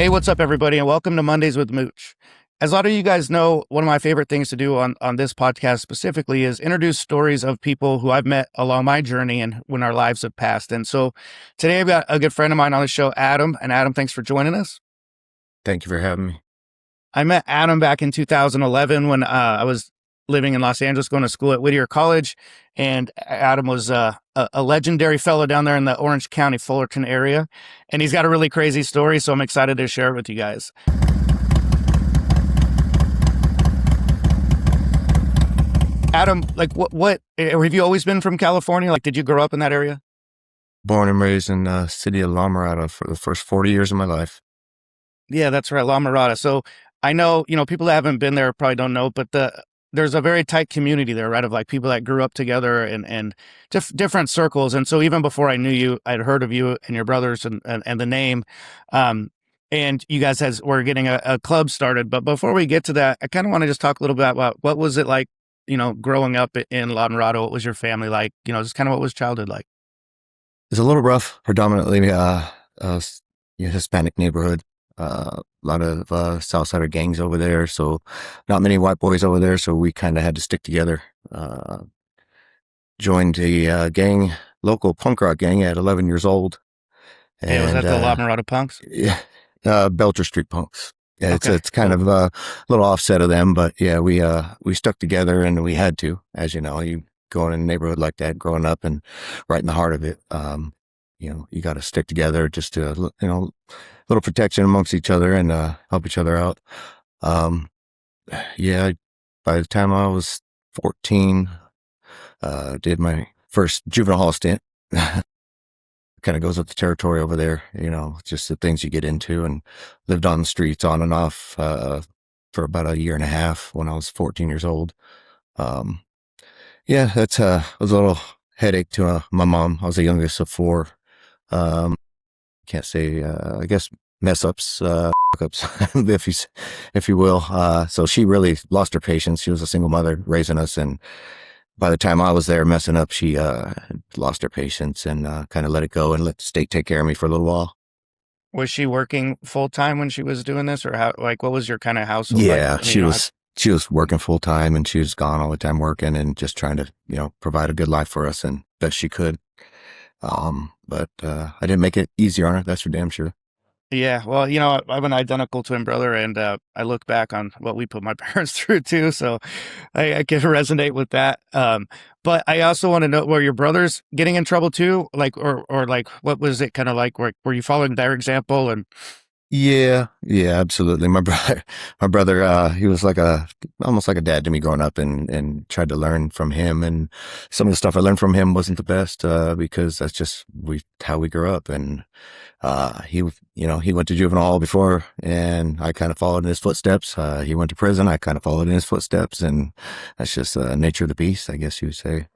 Hey, what's up, everybody, and welcome to Mondays with Mooch. As a lot of you guys know, one of my favorite things to do on this podcast specifically is introduce stories of people who I've met along my journey and when our lives have passed. And so today I've got a good friend of mine on the show, Adam. And Adam, thanks for joining us. Thank you for having me. I met Adam back in 2011 when I was living in Los Angeles, going to school at Whittier College. And Adam was a legendary fellow down there in the Orange County, Fullerton area. And he's got a really crazy story, so I'm excited to share it with you guys. Adam, like what have you always been from California? Like, did you grow up in that area? Born and raised in the city of La Mirada for the first 40 years of my life. Yeah, that's right, La Mirada. So I know, people that haven't been there probably don't know, but there's a very tight community there, right? Of like people that grew up together and different circles. And so even before I knew you, I'd heard of you and your brothers and the name. And you guys were getting a club started. But before we get to that, I kind of want to just talk a little bit about what was it like, growing up in La Mirada. What was your family like? Just kind of what was childhood like? It's a little rough, predominantly Hispanic neighborhood. A lot of Southsider gangs over there, so not many white boys over there, so we kind of had to stick together. Joined a local punk rock gang at 11 years old. And, was that the La Mirada Punks? Yeah, Belcher Street Punks. Yeah, Okay. it's kind of a little offset of them, but yeah, we stuck together and we had to, as you know, you go in a neighborhood like that, growing up and right in the heart of it, you got to stick together just to, little protection amongst each other and help each other out. Yeah, by the time I was 14, did my first juvenile hall stint. Kind of goes with the territory over there, just the things you get into, and lived on the streets on and off for about a year and a half when I was 14 years old. Yeah, that's was a little headache to my mom. I was the youngest of four. Can't say, I guess, mess ups, ups, if you will. So she really lost her patience. She was a single mother raising us, and by the time I was there messing up, she lost her patience and kind of let it go and let the state take care of me for a little while. Was she working full time when she was doing this, or what was your kind of household? Yeah, she was working full time, and she was gone all the time working and just trying to, provide a good life for us and best she could. But I didn't make it easier on her. That's for damn sure. Yeah, well, I have an identical twin brother, and I look back on what we put my parents through too, so I can resonate with that. But I also want to know, were your brothers getting in trouble too? Like, or like, what was it kind of like? Were you following their example? And Yeah, absolutely. My brother, he was almost like a dad to me growing up, and tried to learn from him. And some of the stuff I learned from him wasn't the best, because that's just how we grew up. And, he went to juvenile hall before, and I kind of followed in his footsteps. He went to prison. I kind of followed in his footsteps, and that's just nature of the beast, I guess you would say.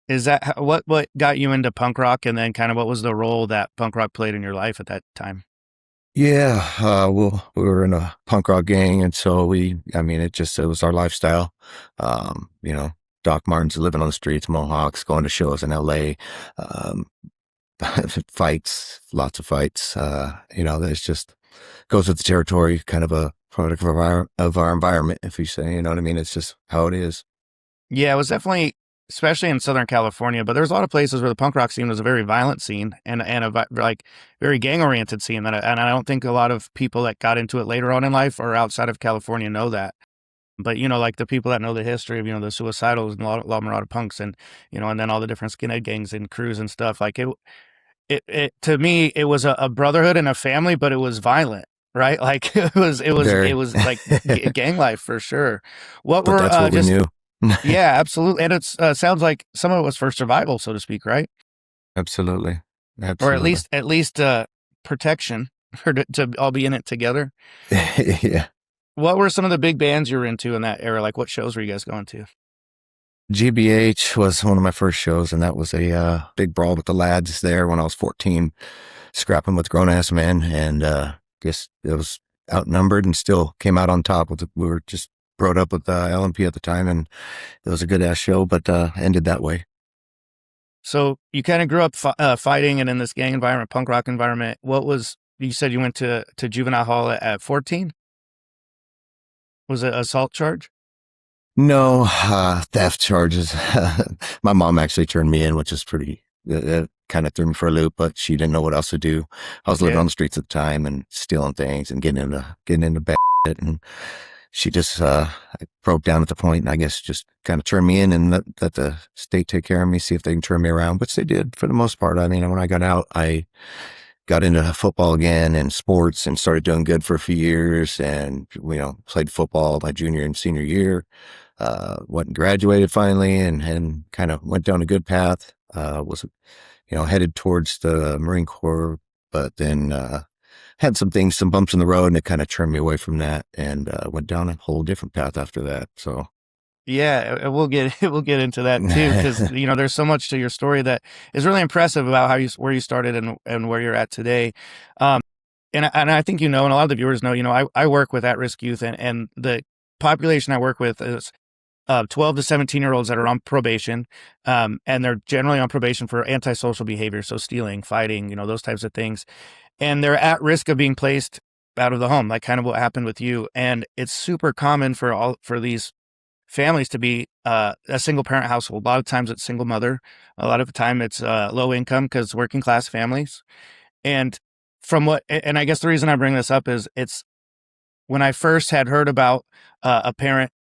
is that what got you into punk rock, and then kind of what was the role that punk rock played in your life at that time? Yeah, well, we were in a punk rock gang, and so it was our lifestyle. Doc Martens living on the streets, Mohawks, going to shows in LA, fights, lots of fights. It's just goes with the territory, kind of a product of our environment, if you say, you know what I mean? It's just how it is. Yeah, it was definitely, especially in Southern California, but there's a lot of places where the punk rock scene was a very violent scene and very gang oriented scene. And I don't think a lot of people that got into it later on in life or outside of California know that. But, like the people that know the history of, the suicidals and La Mirada punks and, and then all the different skinhead gangs and crews and stuff, like it to me, it was a brotherhood and a family, but it was violent. Right? Like it was like gang life for sure. But that's what we knew. Yeah, absolutely. And it sounds like some of it was for survival, so to speak, right? Absolutely. Or at least protection, or to all be in it together. Yeah. What were some of the big bands you were into in that era? Like, what shows were you guys going to? GBH was one of my first shows, and that was a big brawl with the lads there when I was 14, scrapping with grown-ass men, and guess it was outnumbered and still came out on top. We were just brought up with LMP at the time, and it was a good-ass show, but ended that way. So you kind of grew up fighting and in this gang environment, punk rock environment. What was you said you went to juvenile hall at 14? Was it assault charge? No, theft charges. My mom actually turned me in, which is pretty, kind of threw me for a loop, but she didn't know what else to do. I was living Okay. on the streets at the time and stealing things and getting into bad shit. And she just, broke down at the point and I guess just kind of turned me in and let the state take care of me, see if they can turn me around, which they did for the most part. I mean, when I got out, I got into football again and sports and started doing good for a few years and, played football my junior and senior year. Went and graduated finally and kind of went down a good path. Was, headed towards the Marine Corps, but then, had some bumps in the road and it kind of turned me away from that and, went down a whole different path after that. So, Yeah, we'll get we'll get into that too, because there's so much to your story that is really impressive about where you started and where you're at today. Um, and I think and a lot of the viewers know, I work with at-risk youth, and the population I work with is 12 to 17-year-olds that are on probation, and they're generally on probation for antisocial behavior, so stealing, fighting, those types of things, and they're at risk of being placed out of the home, like kind of what happened with you. And it's super common for these families to be a single parent household. A lot of times it's single mother. A lot of the time it's low income because working class families. And and I guess the reason I bring this up is it's when I first had heard about a parent,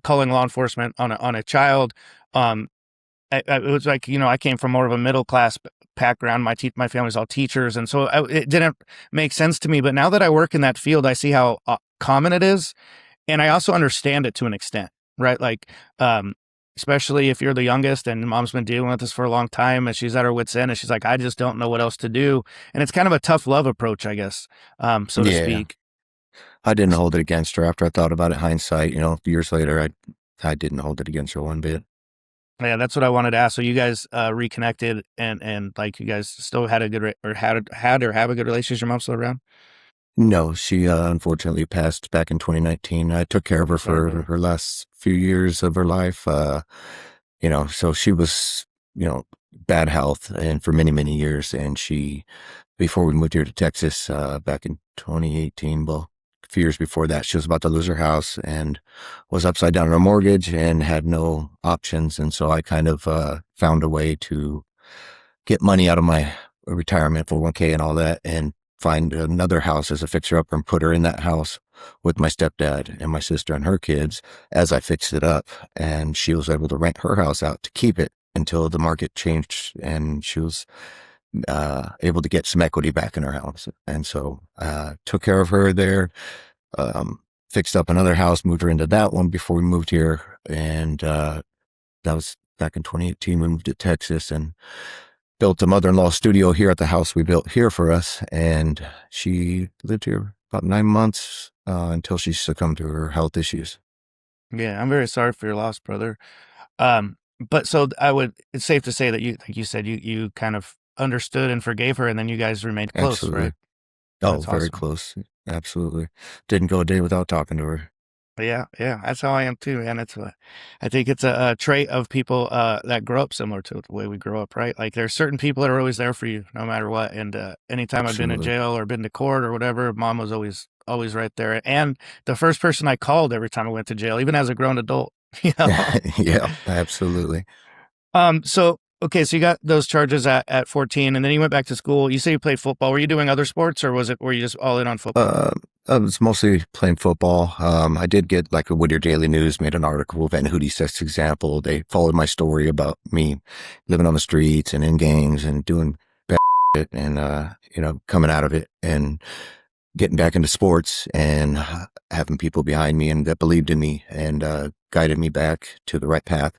calling law enforcement on a child. It was like, I came from more of a middle class background. My family's all teachers, and so it didn't make sense to me. But now that I work in that field, I see how common it is. And I also understand it to an extent, right? Like, especially if you're the youngest and mom's been dealing with this for a long time and she's at her wit's end and she's like, I just don't know what else to do. And it's kind of a tough love approach, I guess, so to yeah, speak. I didn't hold it against her after I thought about it hindsight, years later, I didn't hold it against her one bit. Yeah, that's what I wanted to ask. So you guys reconnected and like you guys still had a good or had or have a good relationship? Your mom's still around? No, she unfortunately passed back in 2019. I took care of her Sorry, for brother. her last few years of her life. So she was, bad health and for many, many years. And before we moved here to Texas, back in 2018, well, a few years before that, she was about to lose her house and was upside down on her mortgage and had no options. And so I kind of, found a way to get money out of my retirement 401k and all that and find another house as a fixer upper and put her in that house with my stepdad and my sister and her kids as I fixed it up. And she was able to rent her house out to keep it until the market changed and she was able to get some equity back in her house. And so took care of her there, fixed up another house, moved her into that one before we moved here. And that was back in 2018. We moved to Texas and built a mother-in-law studio here at the house we built here for us. And she lived here about 9 months until she succumbed to her health issues. Yeah, I'm very sorry for your loss, brother. But so it's safe to say that like you said, you kind of understood and forgave her, and then you guys remained close, Absolutely. right? Oh, That's very awesome. close. Absolutely. Didn't go a day without talking to her. Yeah, yeah, that's how I am too, man. I think it's a trait of people that grow up similar to the way we grow up, right? Like there's certain people that are always there for you, no matter what. And anytime I've been in Absolutely. jail or been to court or whatever, mom was always right there, and the first person I called every time I went to jail, even as a grown adult. You know. Yeah, absolutely. So okay, so you got those charges at 14, and then you went back to school. You say you played football. Were you doing other sports, or were you just all in on football? Uh, I was mostly playing football. I did get like a Whittier Daily News made an article, Van Houtte sets example. They followed my story about me living on the streets and in gangs and doing bad shit and, coming out of it and getting back into sports and having people behind me and that believed in me and, guided me back to the right path.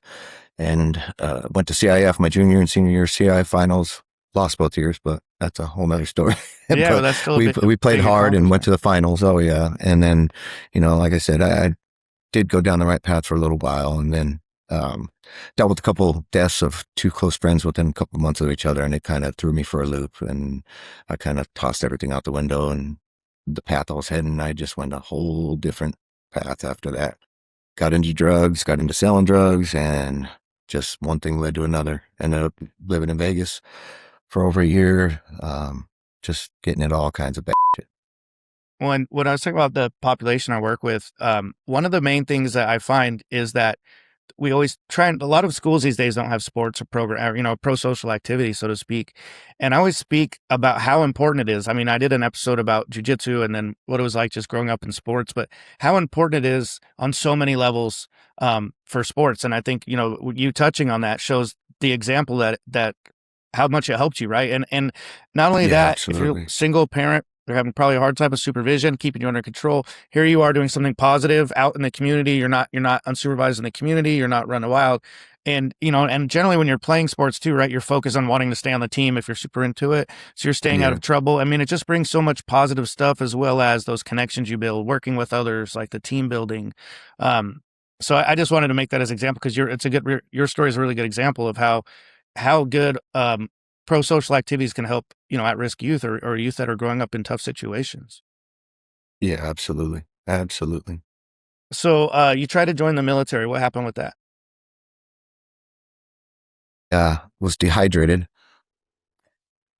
And, went to CIF my junior and senior year CIF finals, lost both years, but that's a whole nother story. Yeah, well, But that's still we a played big hard and went accomplishment. to the finals. Oh yeah. And then, like I said, I did go down the right path for a little while and then, dealt with a couple deaths of two close friends within a couple months of each other. And it kind of threw me for a loop and I kind of tossed everything out the window and the path I was heading. I just went a whole different path after that. Got into drugs, got into selling drugs and just one thing led to another. Ended up living in Vegas for over a year. just getting into all kinds of bad shit. When I was talking about the population I work with, one of the main things that I find is that we always try, and a lot of schools these days don't have sports or program, or, pro social activity, so to speak. And I always speak about how important it is. I mean, I did an episode about jujitsu and then what it was like just growing up in sports, but how important it is on so many levels for sports. And I think, you touching on that shows the example that how much it helped you, right? And not only Yeah, that, absolutely. if you're a single parent, they're having probably a hard time with supervision, keeping you under control. Here you are doing something positive out in the community. You're not unsupervised in the community. You're not running wild. And, and generally when you're playing sports too, right, you're focused on wanting to stay on the team if you're super into it. So you're staying out Yeah. of trouble. I mean, it just brings so much positive stuff, as well as those connections you build, working with others, like the team building. So I just wanted to make that as an example, because your story is a really good example of how good pro-social activities can help, at-risk youth or youth that are growing up in tough situations. Yeah, absolutely. Absolutely. So you tried to join the military. What happened with that? Was dehydrated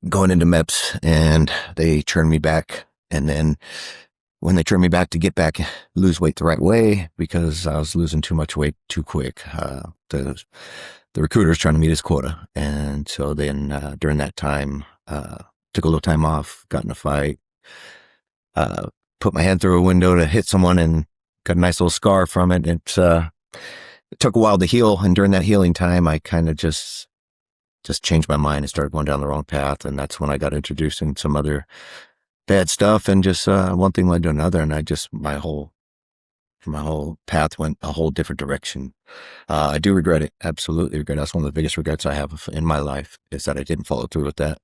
going into MEPS, and they turned me back. And then when they turned me back to get back, lose weight the right way, because I was losing too much weight too quick. The recruiter's trying to meet his quota. And so then during that time, took a little time off, got in a fight, put my head through a window to hit someone and got a nice little scar from it. It took a while to heal. And during that healing time, I kind of just changed my mind and started going down the wrong path. And that's when I got introduced in some other bad stuff, and just one thing led to another. And my whole path went a whole different direction. I do regret it. Absolutely regret it. That's one of the biggest regrets I have in my life, is that I didn't follow through with that.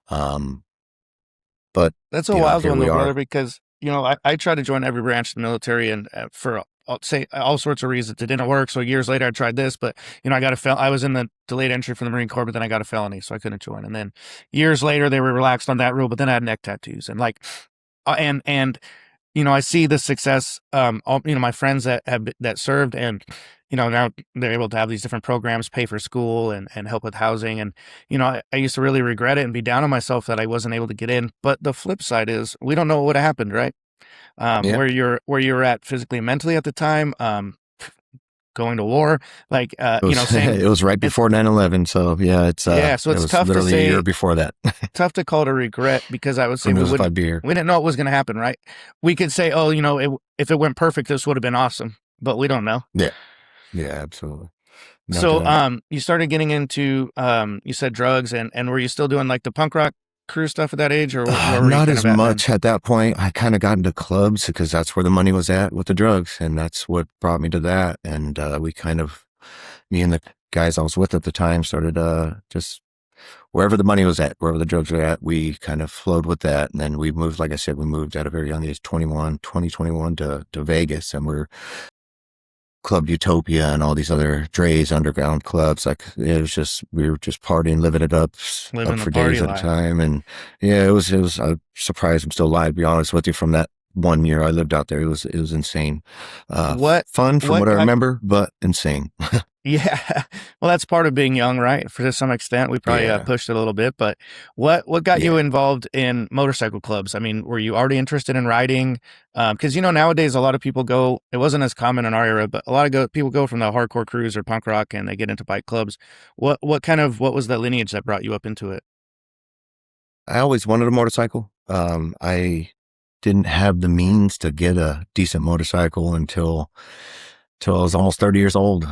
But That's a wild here one, we though, are. brother, because, I tried to join every branch of the military, and for I'll say all sorts of reasons it didn't work. So years later, I tried this, but, I got I was in the delayed entry for the Marine Corps, but then I got a felony, so I couldn't join. And then years later, they were relaxed on that rule, but then I had neck tattoos, and I see the success, my friends that served, and, now they're able to have these different programs, pay for school and help with housing. And, I used to really regret it and be down on myself that I wasn't able to get in. But the flip side is we don't know what would have happened, right? Yeah. Where you're at physically and mentally at the time, going to war, like, It was right before 9/11. So yeah, so it's it was tough to literally say, a year before that. tough to call it a regret, because I would say Who we knows if I'd wouldn't, be here. we didn't know it was going to happen, right? We could say, oh, if it went perfect, this would have been awesome, but we don't know. Yeah. Yeah, absolutely. No So, doubt. you started getting into, you said drugs, and were you still doing like the punk rock crew stuff at that age, or where were you Not kind as of at then? much at that point. I kind of got into clubs because that's where the money was at with the drugs, and that's what brought me to that. And me and the guys I was with at the time started just wherever the money was at, wherever the drugs were at, we kind of flowed with that. And then we moved, like I said, we moved at a very young age, 21 to Vegas, and we're Club Utopia and all these other Dre's underground clubs. Like it was just, we were just partying, living it up, Living up the for party days at a life. time. And yeah, it was, I'm surprised I'm still alive, to be honest with you, from that 1 year I lived out there. It was insane. What Fun from what what I got remember, but insane. Yeah, well, that's part of being young, right? For to some extent, we probably Yeah. pushed it a little bit, but what got you Yeah. involved in motorcycle clubs? I mean, were you already interested in riding? Because nowadays a lot of people go. It wasn't as common in our era, but a lot of people go from the hardcore cruise or punk rock, and they get into bike clubs. What was the lineage that brought you up into it? I always wanted a motorcycle. I didn't have the means to get a decent motorcycle until I was almost 30 years old.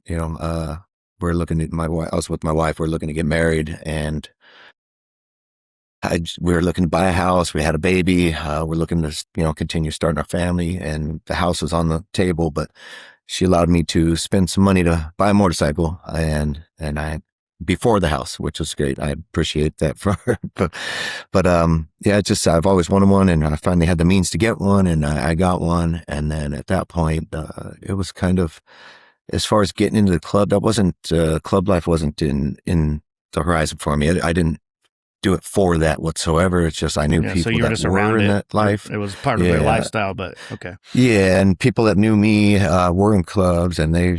We're looking at I was with my wife. We're looking to get married, and we were looking to buy a house. We had a baby. We're looking to, continue starting our family, and the house was on the table, but she allowed me to spend some money to buy a motorcycle, and I, before the house, which was great. I appreciate that for her. Yeah, I've always wanted one, and I finally had the means to get one, and I got one. And then at that point, it was kind of, as far as getting into the club, club life wasn't in the horizon for me. I didn't do it for that whatsoever. It's just, I knew Yeah, so people you were that just were around in it. that life. It was part of their lifestyle, but okay. Yeah, and people that knew me were in clubs, and they,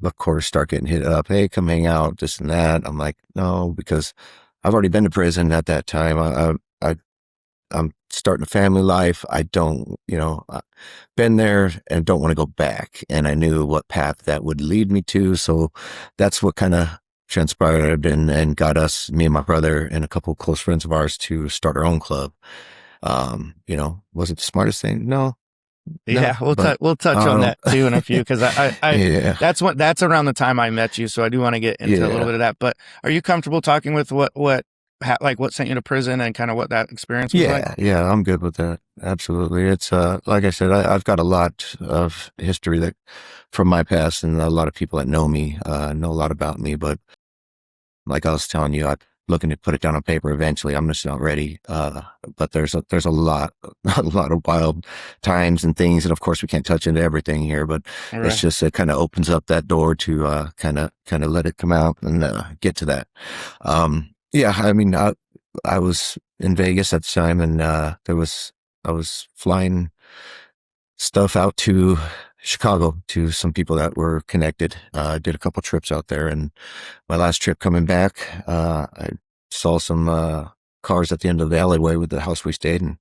of course, start getting hit up. Hey, come hang out, this and that. I'm like, no, because I've already been to prison at that time. I I'm starting a family life. I don't, been there and don't want to go back. And I knew what path that would lead me to. So that's what kind of transpired and got us, me and my brother and a couple of close friends of ours, to start our own club. Was it the smartest thing? No, Yeah, but we'll touch I on don't, that too in a few, because I yeah, that's around the time I met you, so I do want to get into a little yeah. bit of that. But are you comfortable talking with like what sent you to prison and kind of what that experience was like? Yeah, I'm good with that. Absolutely. It's like I said, I've got a lot of history that from my past, and a lot of people that know me know a lot about me. But like I was telling you, I'm looking to put it down on paper eventually. I'm just not ready. But there's a lot a lot of wild times and things, and of course we can't touch into everything here. But All it's right. just it kind of opens up that door to kind of let it come out and get to that. Yeah, I mean, I was in Vegas at the time, and I was flying stuff out to Chicago to some people that were connected. I did a couple trips out there, and my last trip coming back, I saw some cars at the end of the alleyway with the house we stayed, and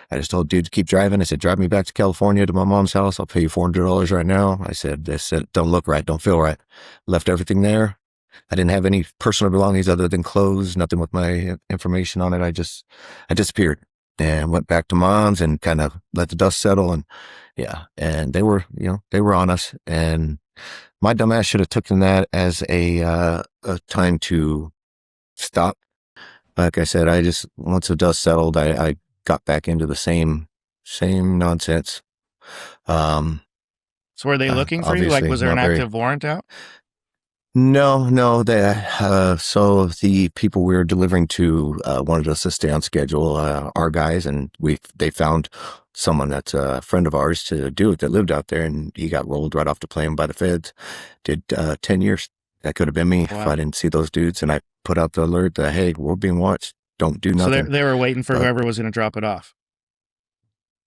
I just told dude to keep driving. I said, drive me back to California to my mom's house. I'll pay you $400 right now. I said, don't look right, don't feel right. Left everything there. I didn't have any personal belongings other than clothes, nothing with my information on it. I disappeared and went back to mom's and kind of let the dust settle. And yeah, and they were on us. And my dumbass should have taken that as a time to stop. Like I said, once the dust settled, I got back into the same nonsense. Um, So were they looking for you? Like, Obviously was there an not very. active warrant out? No, so the people we were delivering to, wanted us to stay on schedule, our guys, and they found someone that's a friend of ours to do it that lived out there, and he got rolled right off the plane by the feds. Did, 10 years. That could have been me if Wow. I didn't see those dudes, and I put out the alert that, hey, we're being watched. Don't do So nothing. they were waiting for But whoever was going to drop it off.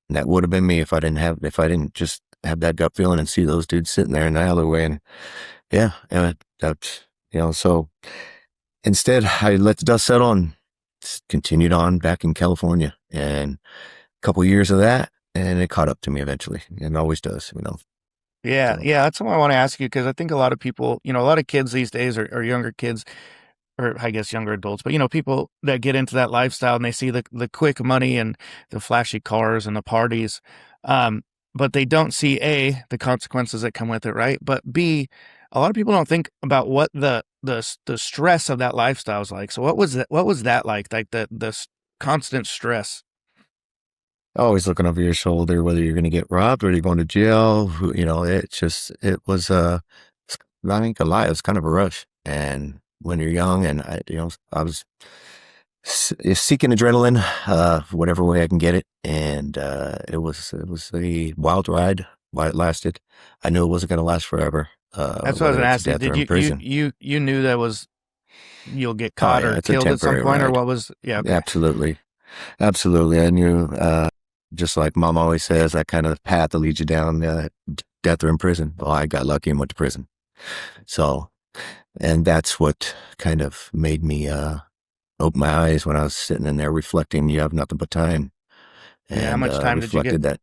that would have been me if I didn't just have that gut feeling and see those dudes sitting there in the alleyway. And yeah, so instead, I let the dust settle and continued on back in California, and a couple years of that, and it caught up to me eventually, and it always does. Yeah, So yeah, that's what I want to ask you, because I think a lot of people, a lot of kids these days, or younger kids, or I guess younger adults, but people that get into that lifestyle and they see the quick money and the flashy cars and the parties, um, but they don't see the consequences that come with it, right? But B, a lot of people don't think about what the stress of that lifestyle is like. So what was that like? Like constant stress. always looking over your shoulder, whether you're going to get robbed or you're going to jail. It was I think a lie. It was kind of a rush, and when you're young, and I was seeking adrenaline, whatever way I can get it. And it was a wild ride while it lasted. I knew it wasn't going to last forever, That's what I was whether gonna it's ask you. death or Did in prison. you knew that was you'll get Oh caught yeah, or it's a killed at some temporary point, or ride. what was? Yeah, okay. Absolutely, absolutely. I knew, just like mom always says, that kind of path that leads you down, death or in prison. Well, I got lucky and went to prison. So, and that's what kind of made me open my eyes when I was sitting in there reflecting. You have nothing but time, Yeah, how and much time did you get? reflected that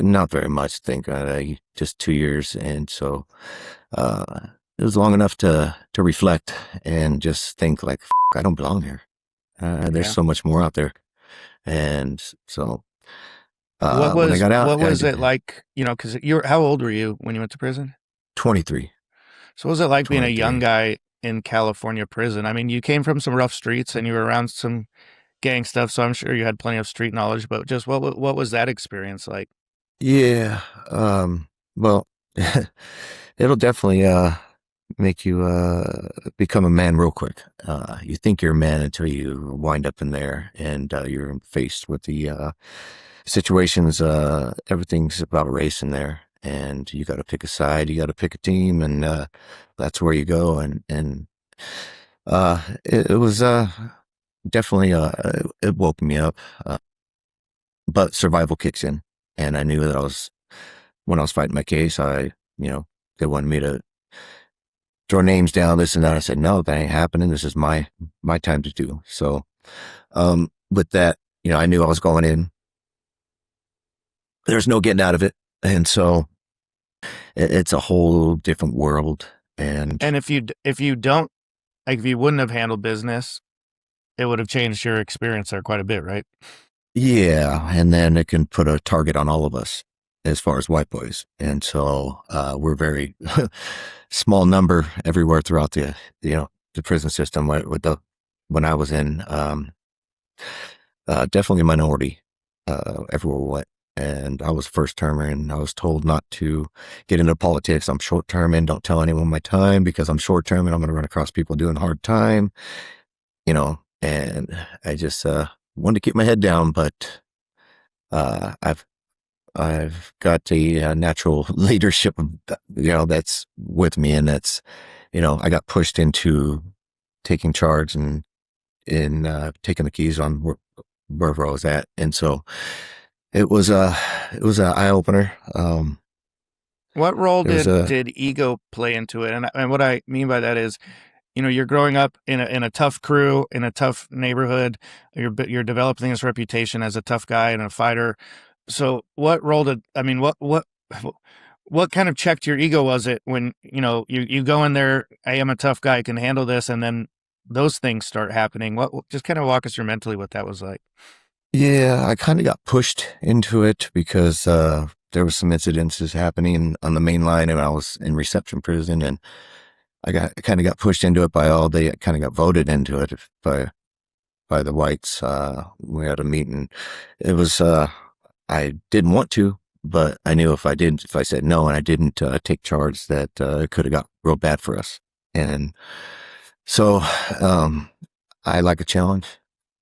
not very much. Think just 2 years, and so uh, it was long enough to reflect and just think like, I don't belong here. There's Yeah. so much more out there, and so when I got out, What was it like? Because how old were you when you went to prison? 23, So what was it like being a young 23. guy in California prison? I mean, you came from some rough streets and you were around some gang stuff, so I'm sure you had plenty of street knowledge. But just what was that experience like? Yeah. Well, it'll definitely make you become a man real quick. You think you're a man until you wind up in there, and you're faced with the situations. Everything's about a race in there, and you got to pick a side. You got to pick a team, and that's where you go. And it was definitely it woke me up. But survival kicks in, and I knew that when I was fighting my case, they wanted me to throw names down, this and that. I said, no, that ain't happening. This is my time to do. So, with that, I knew I was going in. There's no getting out of it. And so it's a whole different world. And And if you don't, like, if you wouldn't have handled business, it would have changed your experience there quite a bit, right? yeah, and then it can put a target on all of us as far as white boys. And so we're very small number everywhere throughout the prison system when I was in, definitely a minority everywhere we went. And I was first termer, and I was told not to get into politics. I'm short term, and don't tell anyone my time because I'm short term and I'm going to run across people doing hard time, and I just wanted to keep my head down. But I've got a natural leadership, that's with me, and that's, I got pushed into taking charge and in taking the keys on wherever I was at, and so it was an eye opener. What role It was did ego play into it? And what I mean by that is, you're growing up in a tough crew, in a tough neighborhood. You're developing this reputation as a tough guy and a fighter. So what role did, I mean, what kind of checked your ego was it when, you go in there, I am a tough guy, I can handle this, and then those things start happening? Just kind of walk us through mentally what that was like. Yeah, I kind of got pushed into it because there was some incidences happening on the main line, and I was in reception prison, and I kind of got pushed into it they kind of got voted into it by the whites. We had a meeting. It was I didn't want to, but I knew if I said no and I didn't take charge, that it could have got real bad for us. And so I like a challenge,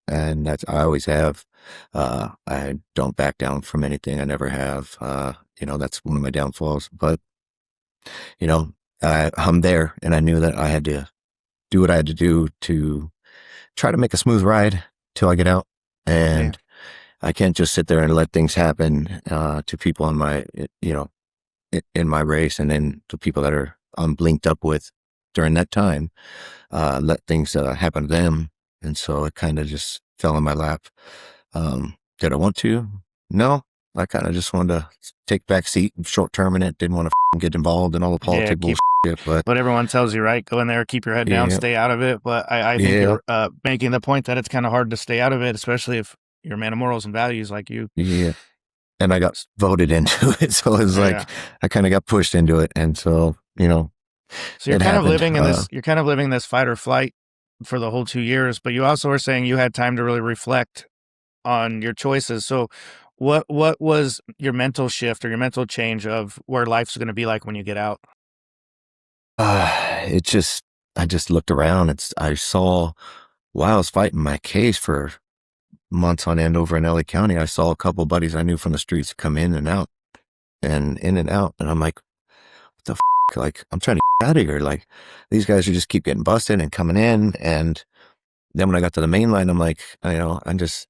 and I always have. I don't back down from anything. I never have. That's one of my downfalls. But I'm there, and I knew that I had to do what I had to do to try to make a smooth ride till I get out. And I can't just sit there and let things happen to people in my race, and then to people that I'm linked up with during that time. Let things happen to them, and so it kind of just fell in my lap. Did I want to? No, I kind of just wanted to take back seat, short term in it. Didn't want to get involved in all the politics bullshit. But what everyone tells you, right? Go in there, keep your head down, stay out of it. But I think you're making the point that it's kind of hard to stay out of it, especially if you're a man of morals and values like you. Yeah. And I got voted into it. So it was like, I kind of got pushed into it. And so, so you're kind of living in you're kind of living this fight or flight for the whole 2 years, but you also were saying you had time to really reflect on your choices. So what was your mental shift or your mental change of where life's going to be like when you get out? I just looked around. I saw, while I was fighting my case for months on end over in LA County, I saw a couple of buddies I knew from the streets come in and out. And I'm like, what the f-? Like, I'm trying to get out of here. Like, these guys are just keep getting busted and coming in. And then when I got to the main line, I'm like, I'm just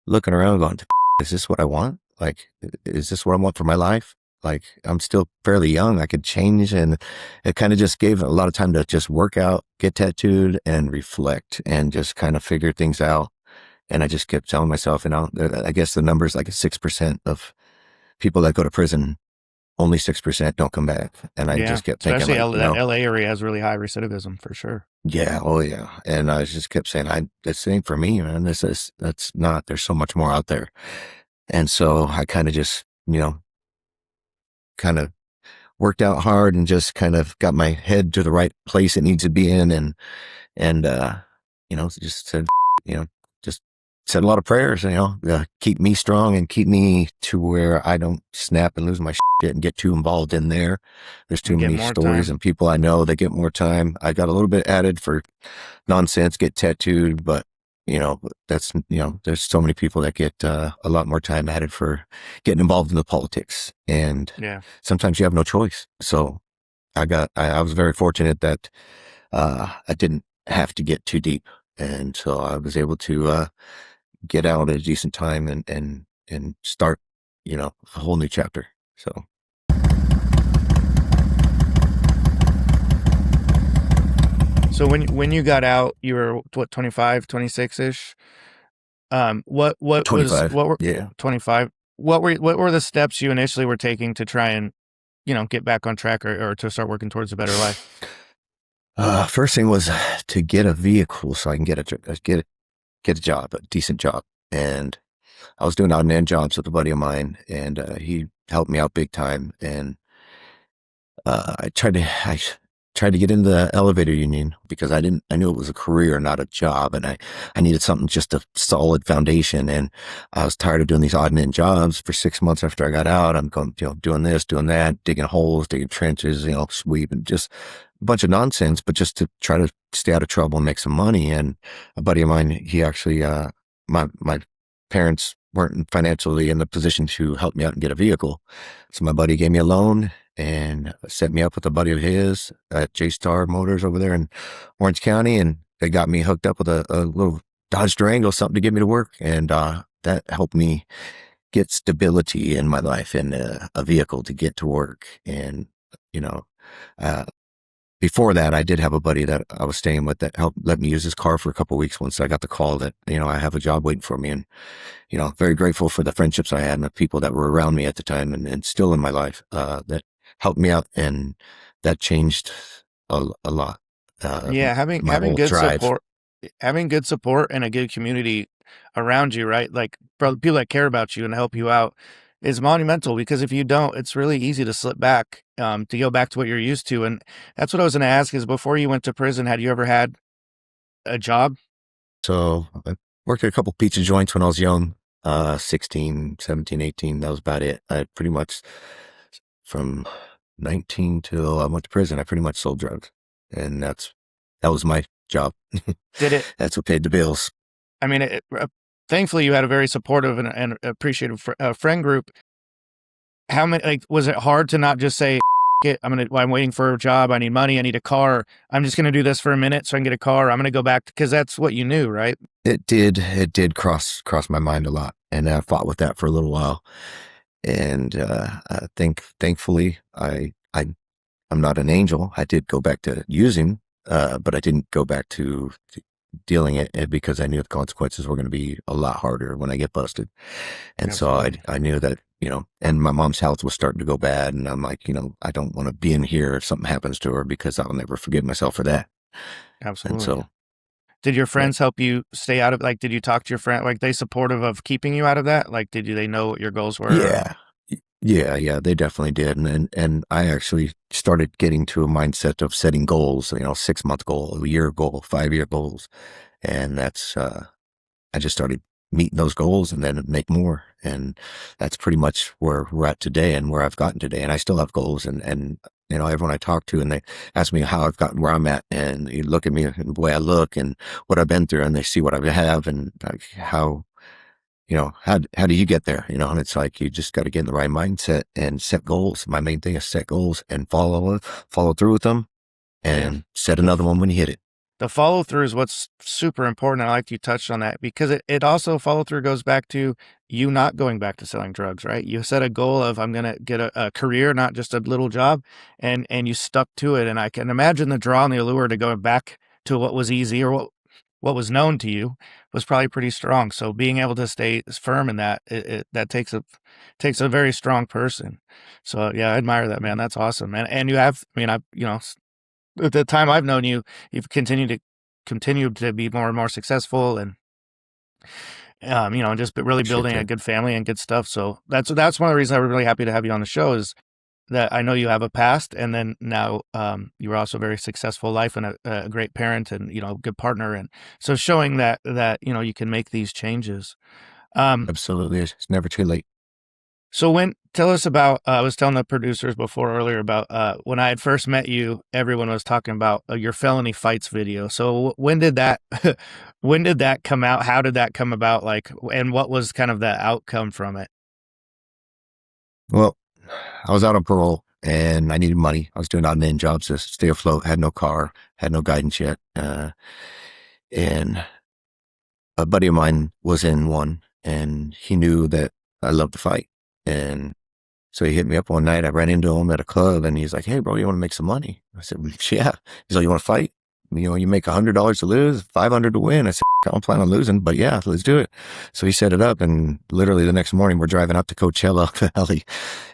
looking around going, is this what I want? Like, is this what I want for my life? Like, I'm still fairly young. I could change. And it kind of just gave a lot of time to just work out, get tattooed, and reflect, and just kind of figure things out. And I just kept telling myself, I guess the number is like 6% of people that go to prison, only 6% don't come back. And I just kept thinking, especially LA area has really high recidivism for sure. Yeah. Oh yeah. And I just kept saying, this ain't for me, man. That's not, there's so much more out there. And so I kind of just, kind of worked out hard and just kind of got my head to the right place it needs to be in. And just said, just said a lot of prayers, keep me strong and keep me to where I don't snap and lose my shit and get too involved in there. There's too many stories and people I know that get more time. I got a little bit added for nonsense, get tattooed, but that's, there's so many people that get a lot more time added for getting involved in the politics. And sometimes you have no choice. So I was very fortunate that I didn't have to get too deep. And so I was able to get out at a decent time and start, a whole new chapter. So. So when you got out, you were what, 25, 26-ish? What 25. what were Yeah. 25? What were the steps you initially were taking to try and get back on track or to start working towards a better life? First thing was to get a vehicle so I can get a job, a decent job. And I was doing odd and end jobs with a buddy of mine, and he helped me out big time. And I tried to get into the elevator union because I knew it was a career, not a job. And I needed something, just a solid foundation. And I was tired of doing these odd and end jobs for 6 months after I got out. I'm going, doing this, doing that, digging holes, digging trenches, sweeping, just a bunch of nonsense, but just to try to stay out of trouble and make some money. And a buddy of mine, he actually, my parents weren't financially in the position to help me out and get a vehicle. So my buddy gave me a loan and set me up with a buddy of his at J-Star Motors over there in Orange County. And they got me hooked up with a little Dodge Durango, something to get me to work. And that helped me get stability in my life and a vehicle to get to work. And, you know, uh, before that, I did have a buddy that I was staying with that helped let me use his car for a couple of weeks once I got the call that, I have a job waiting for me. And, very grateful for the friendships I had and the people that were around me at the time and still in my life that helped me out. And that changed a lot. Yeah, having My having whole good drive. support, having good support and a good community around you, right? Like people that care about you and help you out is monumental because if you don't, it's really easy to slip back, to go back to what you're used to. And that's what I was going to ask is before you went to prison, had you ever had a job? So I worked at a couple pizza joints when I was young, 16, 17, 18. That was about it. I pretty much, from 19 till I went to prison, I pretty much sold drugs. And that was my job. Did it? That's what paid the bills. I mean, thankfully you had a very supportive and appreciative friend group. How many, like, was it hard to not just say, it, I'm waiting for a job. I need money. I need a car. I'm just going to do this for a minute so I can get a car. I'm going to go back because that's what you knew, right? It did cross my mind a lot. And I fought with that for a little while. And thankfully, I'm not an angel. I did go back to using, but I didn't go back to dealing it because I knew the consequences were going to be a lot harder when I get busted. And so Absolutely. I knew that, and my mom's health was starting to go bad. And I'm like, I don't want to be in here if something happens to her because I'll never forgive myself for that. And Absolutely. so, Did your yeah, friends help you stay out of, like, did you talk to your friend? Like, they supportive of keeping you out of that? Like, they know what your goals were? yeah, yeah, they definitely did. And I actually started getting to a mindset of setting goals, 6-month goal, a year goal, 5-year goals. And that's, I just started meeting those goals and then make more. And that's pretty much where we're at today and where I've gotten today. And I still have goals and everyone I talk to and they ask me how I've gotten where I'm at and you look at me and the way I look and what I've been through and they see what I have and like how do you get there? And it's like, you just got to get in the right mindset and set goals. My main thing is set goals and follow through with them Yeah. and set The, another one when you hit it. the follow through is what's super important. I like you touched on that because it also follow through goes back to you not going back to selling drugs, right? You set a goal of I'm gonna get a career, not just a little job, and you stuck to it. And I can imagine the draw and the allure to going back to what was easy or what was known to you was probably pretty strong. So being able to stay firm in that that takes a very strong person. So yeah, I admire that, man. That's awesome. And you have, I mean, at the time I've known you, you've continued to be more and more successful and just really Appreciate building a that. good family and good stuff. So that's one of the reasons I'm really happy to have you on the show is that I know you have a past and then now you were also a very successful life and a great parent and good partner and so showing that you can make these changes. Um, Absolutely. It's never too late. So tell us about, I was telling the producers before earlier about when I had first met you, everyone was talking about your felony fights video. So when did that, when did that come out? How did that come about? Like, and what was kind of the outcome from it? Well, I was out on parole and I needed money. I was doing odd and end jobs to stay afloat, had no car, had no guidance yet. And a buddy of mine was in one and he knew that I loved to fight. And so he hit me up one night. I ran into him at a club and he's like, "Hey bro, you want to make some money?" I said, "Yeah." He's like, "You want to fight?" you make $100 to lose, 500 to win. I said, I don't plan on losing, but yeah, let's do it. So he set it up, and literally the next morning we're driving out to Coachella Valley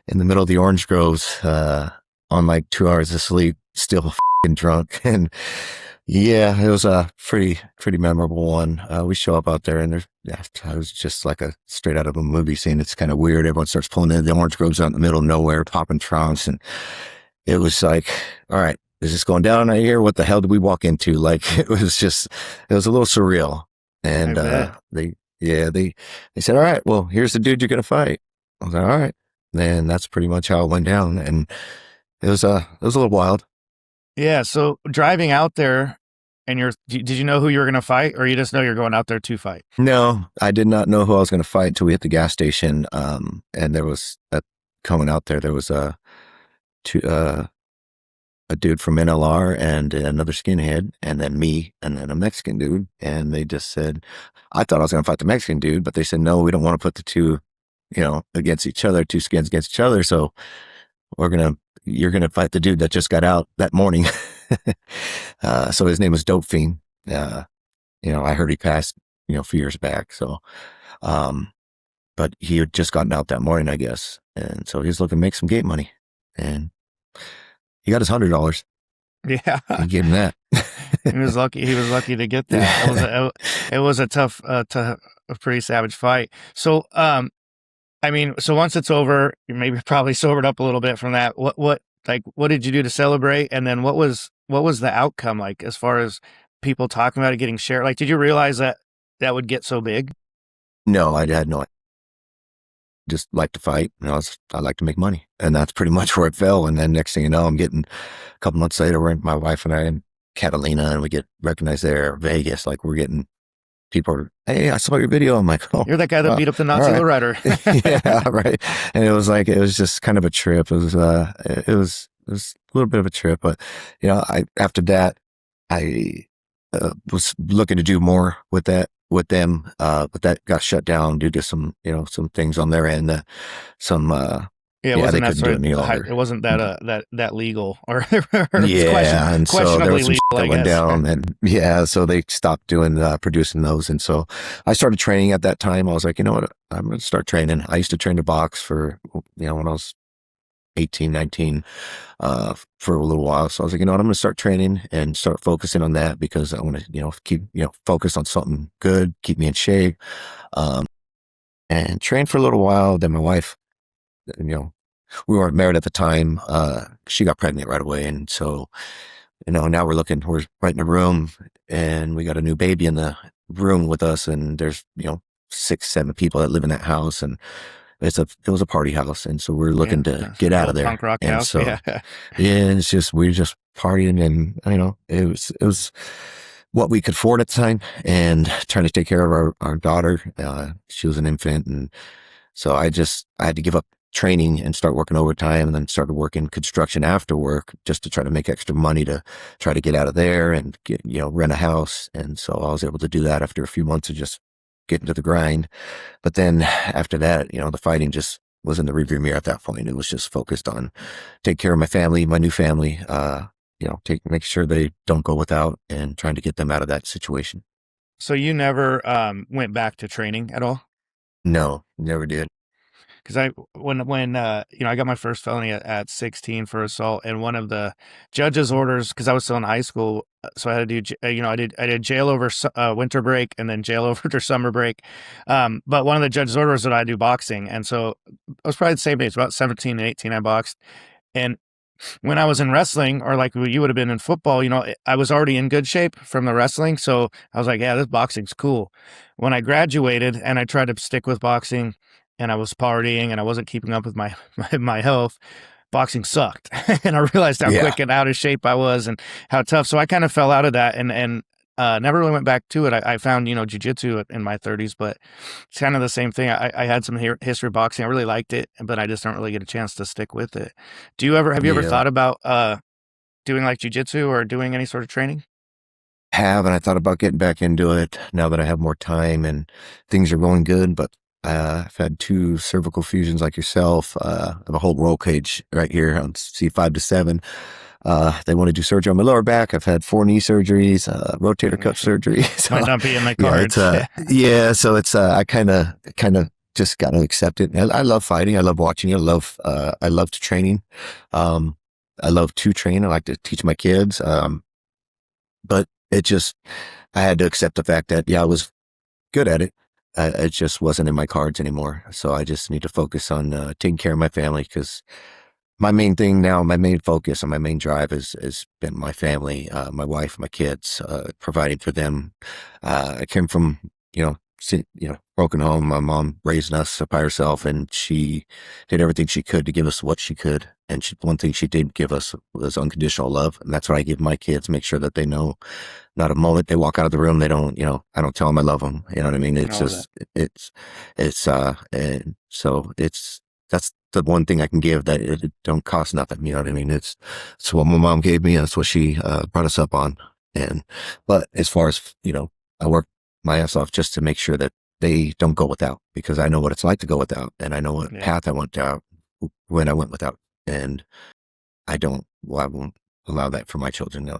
in the middle of the orange groves, on like 2 hours of sleep, still drunk. And yeah, it was a pretty memorable one. We show up out there, and it was just like a straight out of a movie scene. It's kind of weird. Everyone starts pulling in the orange groves out in the middle of nowhere, popping trunks. And it was like, all right, is this going down right here? What the hell did we walk into? Like, it was a little surreal. And, they said, all right, well, here's the dude you're going to fight. I was like, all right. And that's pretty much how it went down. And it was a little wild. Yeah. So driving out there, and did you know who you were going to fight, or you just know you're going out there to fight? No, I did not know who I was going to fight until we hit the gas station. And there was coming out there was a dude from NLR and another skinhead, and then me, and then a Mexican dude. And they just said, I thought I was going to fight the Mexican dude, but they said, no, we don't want to put the two, against each other, two skins against each other. So you're going to fight the dude that just got out that morning. So his name was Dope Fiend. I heard he passed, a few years back. So, but he had just gotten out that morning, I guess. And so he was looking to make some game money, and he got his $100. Yeah. I gave him that. He was lucky to get that. It was a tough, a pretty savage fight. So, so once it's over, you maybe probably sobered up a little bit from that. What did you do to celebrate? And then what was the outcome like, as far as people talking about it, getting shared? Like, did you realize that would get so big? No, I had no idea. Just like to fight. I like to make money, and that's pretty much where it fell. And then next thing you know, I'm getting a couple months later, my wife and I in Catalina, and we get recognized there, Vegas. Like, we're getting people, hey, I saw your video. I'm like, oh, you're that guy that beat up the Nazi lowrider. Yeah, right. And it was just kind of a trip. It was a little bit of a trip, but after that, I was looking to do more with them, but that got shut down due to some things on their end. It wasn't that legal, or and so there was some legal, that went down, and so they stopped doing producing those. And so I started training at that time. I was like, you know what, I'm going to start training. I used to train to box for when I was 18, 19, for a little while. So I was like, I'm going to start training and start focusing on that, because I want to, keep, focus on something good, keep me in shape, and train for a little while. Then my wife, we weren't married at the time. She got pregnant right away. And so, now we're right in a room, and we got a new baby in the room with us. And there's, 6, 7 people that live in that house. And it was a party house. And so we're looking to get out of there. Punk rock and house. So, it's we're just partying, and, it was what we could afford at the time, and trying to take care of our daughter. She was an infant. And so I had to give up training and start working overtime, and then started working construction after work, just to try to make extra money to try to get out of there and get, rent a house. And so I was able to do that after a few months of just getting to the grind. But then after that, the fighting just was in the rearview mirror at that point. It was just focused on take care of my family, my new family, make sure they don't go without, and trying to get them out of that situation. So you never went back to training at all? No, never did. Because when I got my first felony at 16 for assault, and one of the judge's orders, because I was still in high school, so I had to do I did jail over winter break, and then jail over summer break. But one of the judge's orders that I do boxing, and so I was probably the same age, about 17 and 18. I boxed, and when I was in wrestling, or like you would have been in football, I was already in good shape from the wrestling. So I was like, yeah, this boxing's cool. When I graduated and I tried to stick with boxing, and I was partying, and I wasn't keeping up with my health, boxing sucked. And I realized how quick and out of shape I was, and how tough. So I kind of fell out of that, and never really went back to it. I found, jiu-jitsu in my 30s, but it's kind of the same thing. I had some history of boxing. I really liked it, but I just don't really get a chance to stick with it. Have you ever thought about doing like jiu-jitsu or doing any sort of training? And I thought about getting back into it now that I have more time and things are going good, but I've had 2 cervical fusions like yourself. I have a whole roll cage right here on C5 to 7. They want to do surgery on my lower back. I've had 4 knee surgeries, rotator cuff surgery. Might So not be in the yeah, it's, cards. yeah, so it's, I kind of just got to accept it. I love fighting. I love watching it. I love training. Um, I love to train. I like to teach my kids. But it just, I had to accept the fact that, yeah, I was good at it. It just wasn't in my cards anymore. So I just need to focus on taking care of my family, because my main thing now, my main focus and my main drive has been my family, my wife, my kids, providing for them. I came from, broken home. My mom raising us by herself, and she did everything she could to give us what she could. And one thing she did give us was unconditional love. And that's what I give my kids, make sure that they know, not a moment they walk out of the room, they don't, I don't tell them I love them. You know what I mean? It's All of that. just, and so that's the one thing I can give that it don't cost nothing. You know what I mean? It's what my mom gave me. And that's what she, brought us up on. But as far as, I work my ass off just to make sure that they don't go without, because I know what it's like to go without, and I know what Yeah. path I went down when I went without. And I won't allow that for my children. No. I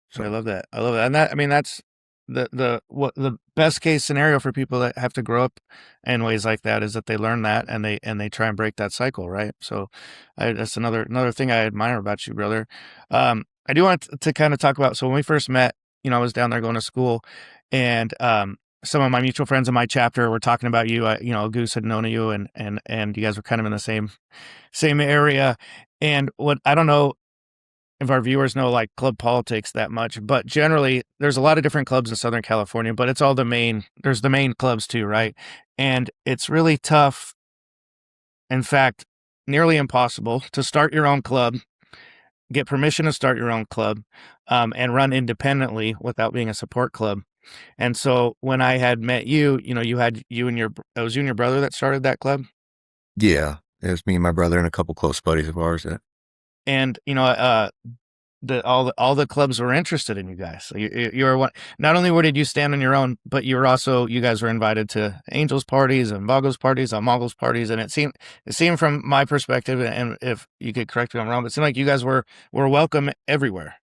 So love that. I love that. And that, I mean, that's the best case scenario for people that have to grow up in ways like that, is that they learn that and they try and break that cycle, right? So that's another thing I admire about you, brother. I do want to kind of talk about, so when we first met, I was down there going to school, and some of my mutual friends in my chapter were talking about you. Goose had known you, and you guys were kind of in the same area. And what, I don't know if our viewers know like club politics that much, but generally there's a lot of different clubs in Southern California, but it's all there's the main clubs too, right? And it's really tough, in fact, nearly impossible to start your own club, get permission to start your own club, and run independently without being a support club. And so when I had met you, it was you and your brother that started that club. yeah, it was me and my brother and a couple close buddies of ours. And, all the clubs were interested in you guys. So you were one. Not only did you stand on your own, but you guys were invited to Angels parties and Vagos parties, Mongols parties, and it seemed from my perspective, and if you could correct me if I'm wrong, but it seemed like you guys were welcome everywhere.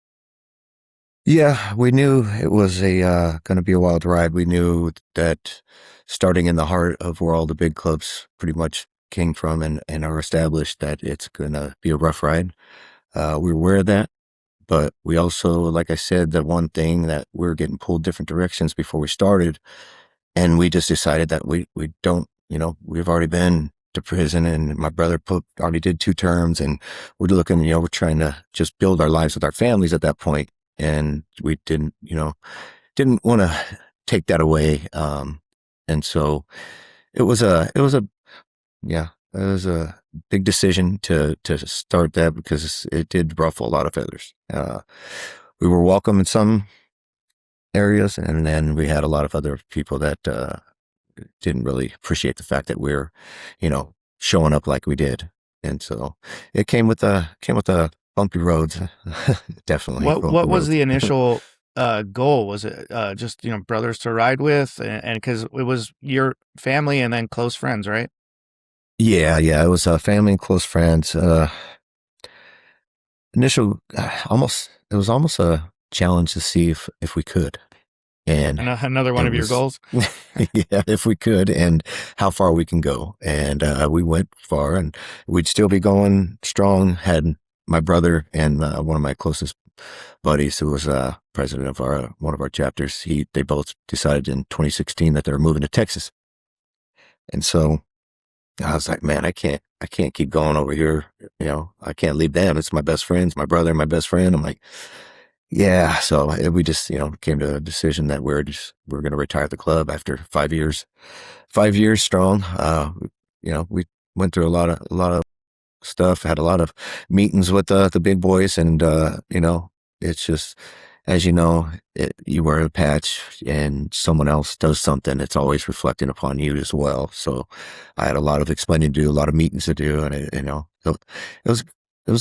Yeah, we knew it was going to be a wild ride. We knew that starting in the heart of where all the big clubs pretty much came from and are established, that it's going to be a rough ride. We were aware of that, but we also, like I said, the one thing that we were getting pulled different directions before we started, and we just decided that we don't, we've already been to prison, and my brother already did 2 terms, and we're looking, we're trying to just build our lives with our families at that point. And we didn't want to take that away. And so yeah, it was a big decision to start that, because it did ruffle a lot of feathers. We were welcome in some areas, and then we had a lot of other people that didn't really appreciate the fact that we're, showing up like we did. And so it came with a bumpy roads, definitely What bumpy was roads. the initial goal? Was it just brothers to ride with, and because it was your family and then close friends, right? Yeah, it was family and close friends. Initial, it was almost a challenge to see if we could, and Another one it of your was, goals. yeah, if we could, and how far we can go. And we went far, and we'd still be going strong. Had my brother and one of my closest buddies, who was president of one of our chapters, they both decided in 2016 that they were moving to Texas, and so I was like, man, I can't keep going over here. I can't leave them. It's my best friends, my brother and my best friend. I'm like, yeah. So we just, came to a decision that we're going to retire the club after 5 years strong. We went through a lot of stuff, had a lot of meetings with the big boys, and it's just, as you wear a patch and someone else does something, it's always reflecting upon you as well. So I had a lot of explaining to do, a lot of meetings to do, and so it was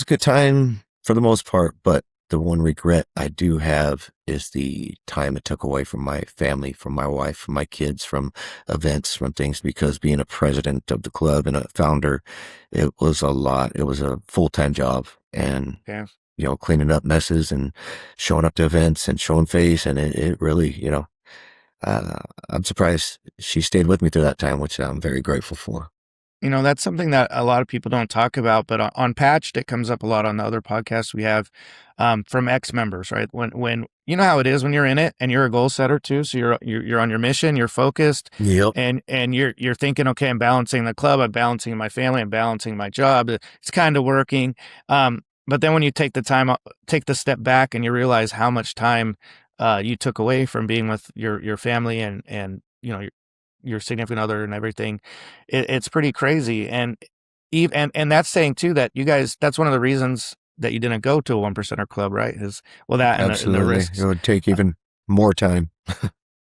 a good time for the most part. But the one regret I do have is the time it took away from my family, from my wife, from my kids, from events, from things, because being a president of the club and a founder, it was a lot. It was a full-time job. And Yeah. cleaning up messes and showing up to events and showing face. And it really, I'm surprised she stayed with me through that time, which I'm very grateful for. That's something that a lot of people don't talk about, but on Patched, it comes up a lot on the other podcasts we have from ex-members, right? When you know how it is when you're in it and you're a goal setter too, so you're on your mission, you're focused, Yep. and you're thinking, okay, I'm balancing the club, I'm balancing my family, I'm balancing my job. It's kind of working, but then when you take the step back and you realize how much time you took away from being with your family and your significant other and everything, it's pretty crazy. And that's saying too that you guys, that's one of the reasons that you didn't go to a 1%er club, right? Is well, that and the Absolutely. risks. It would take even more time.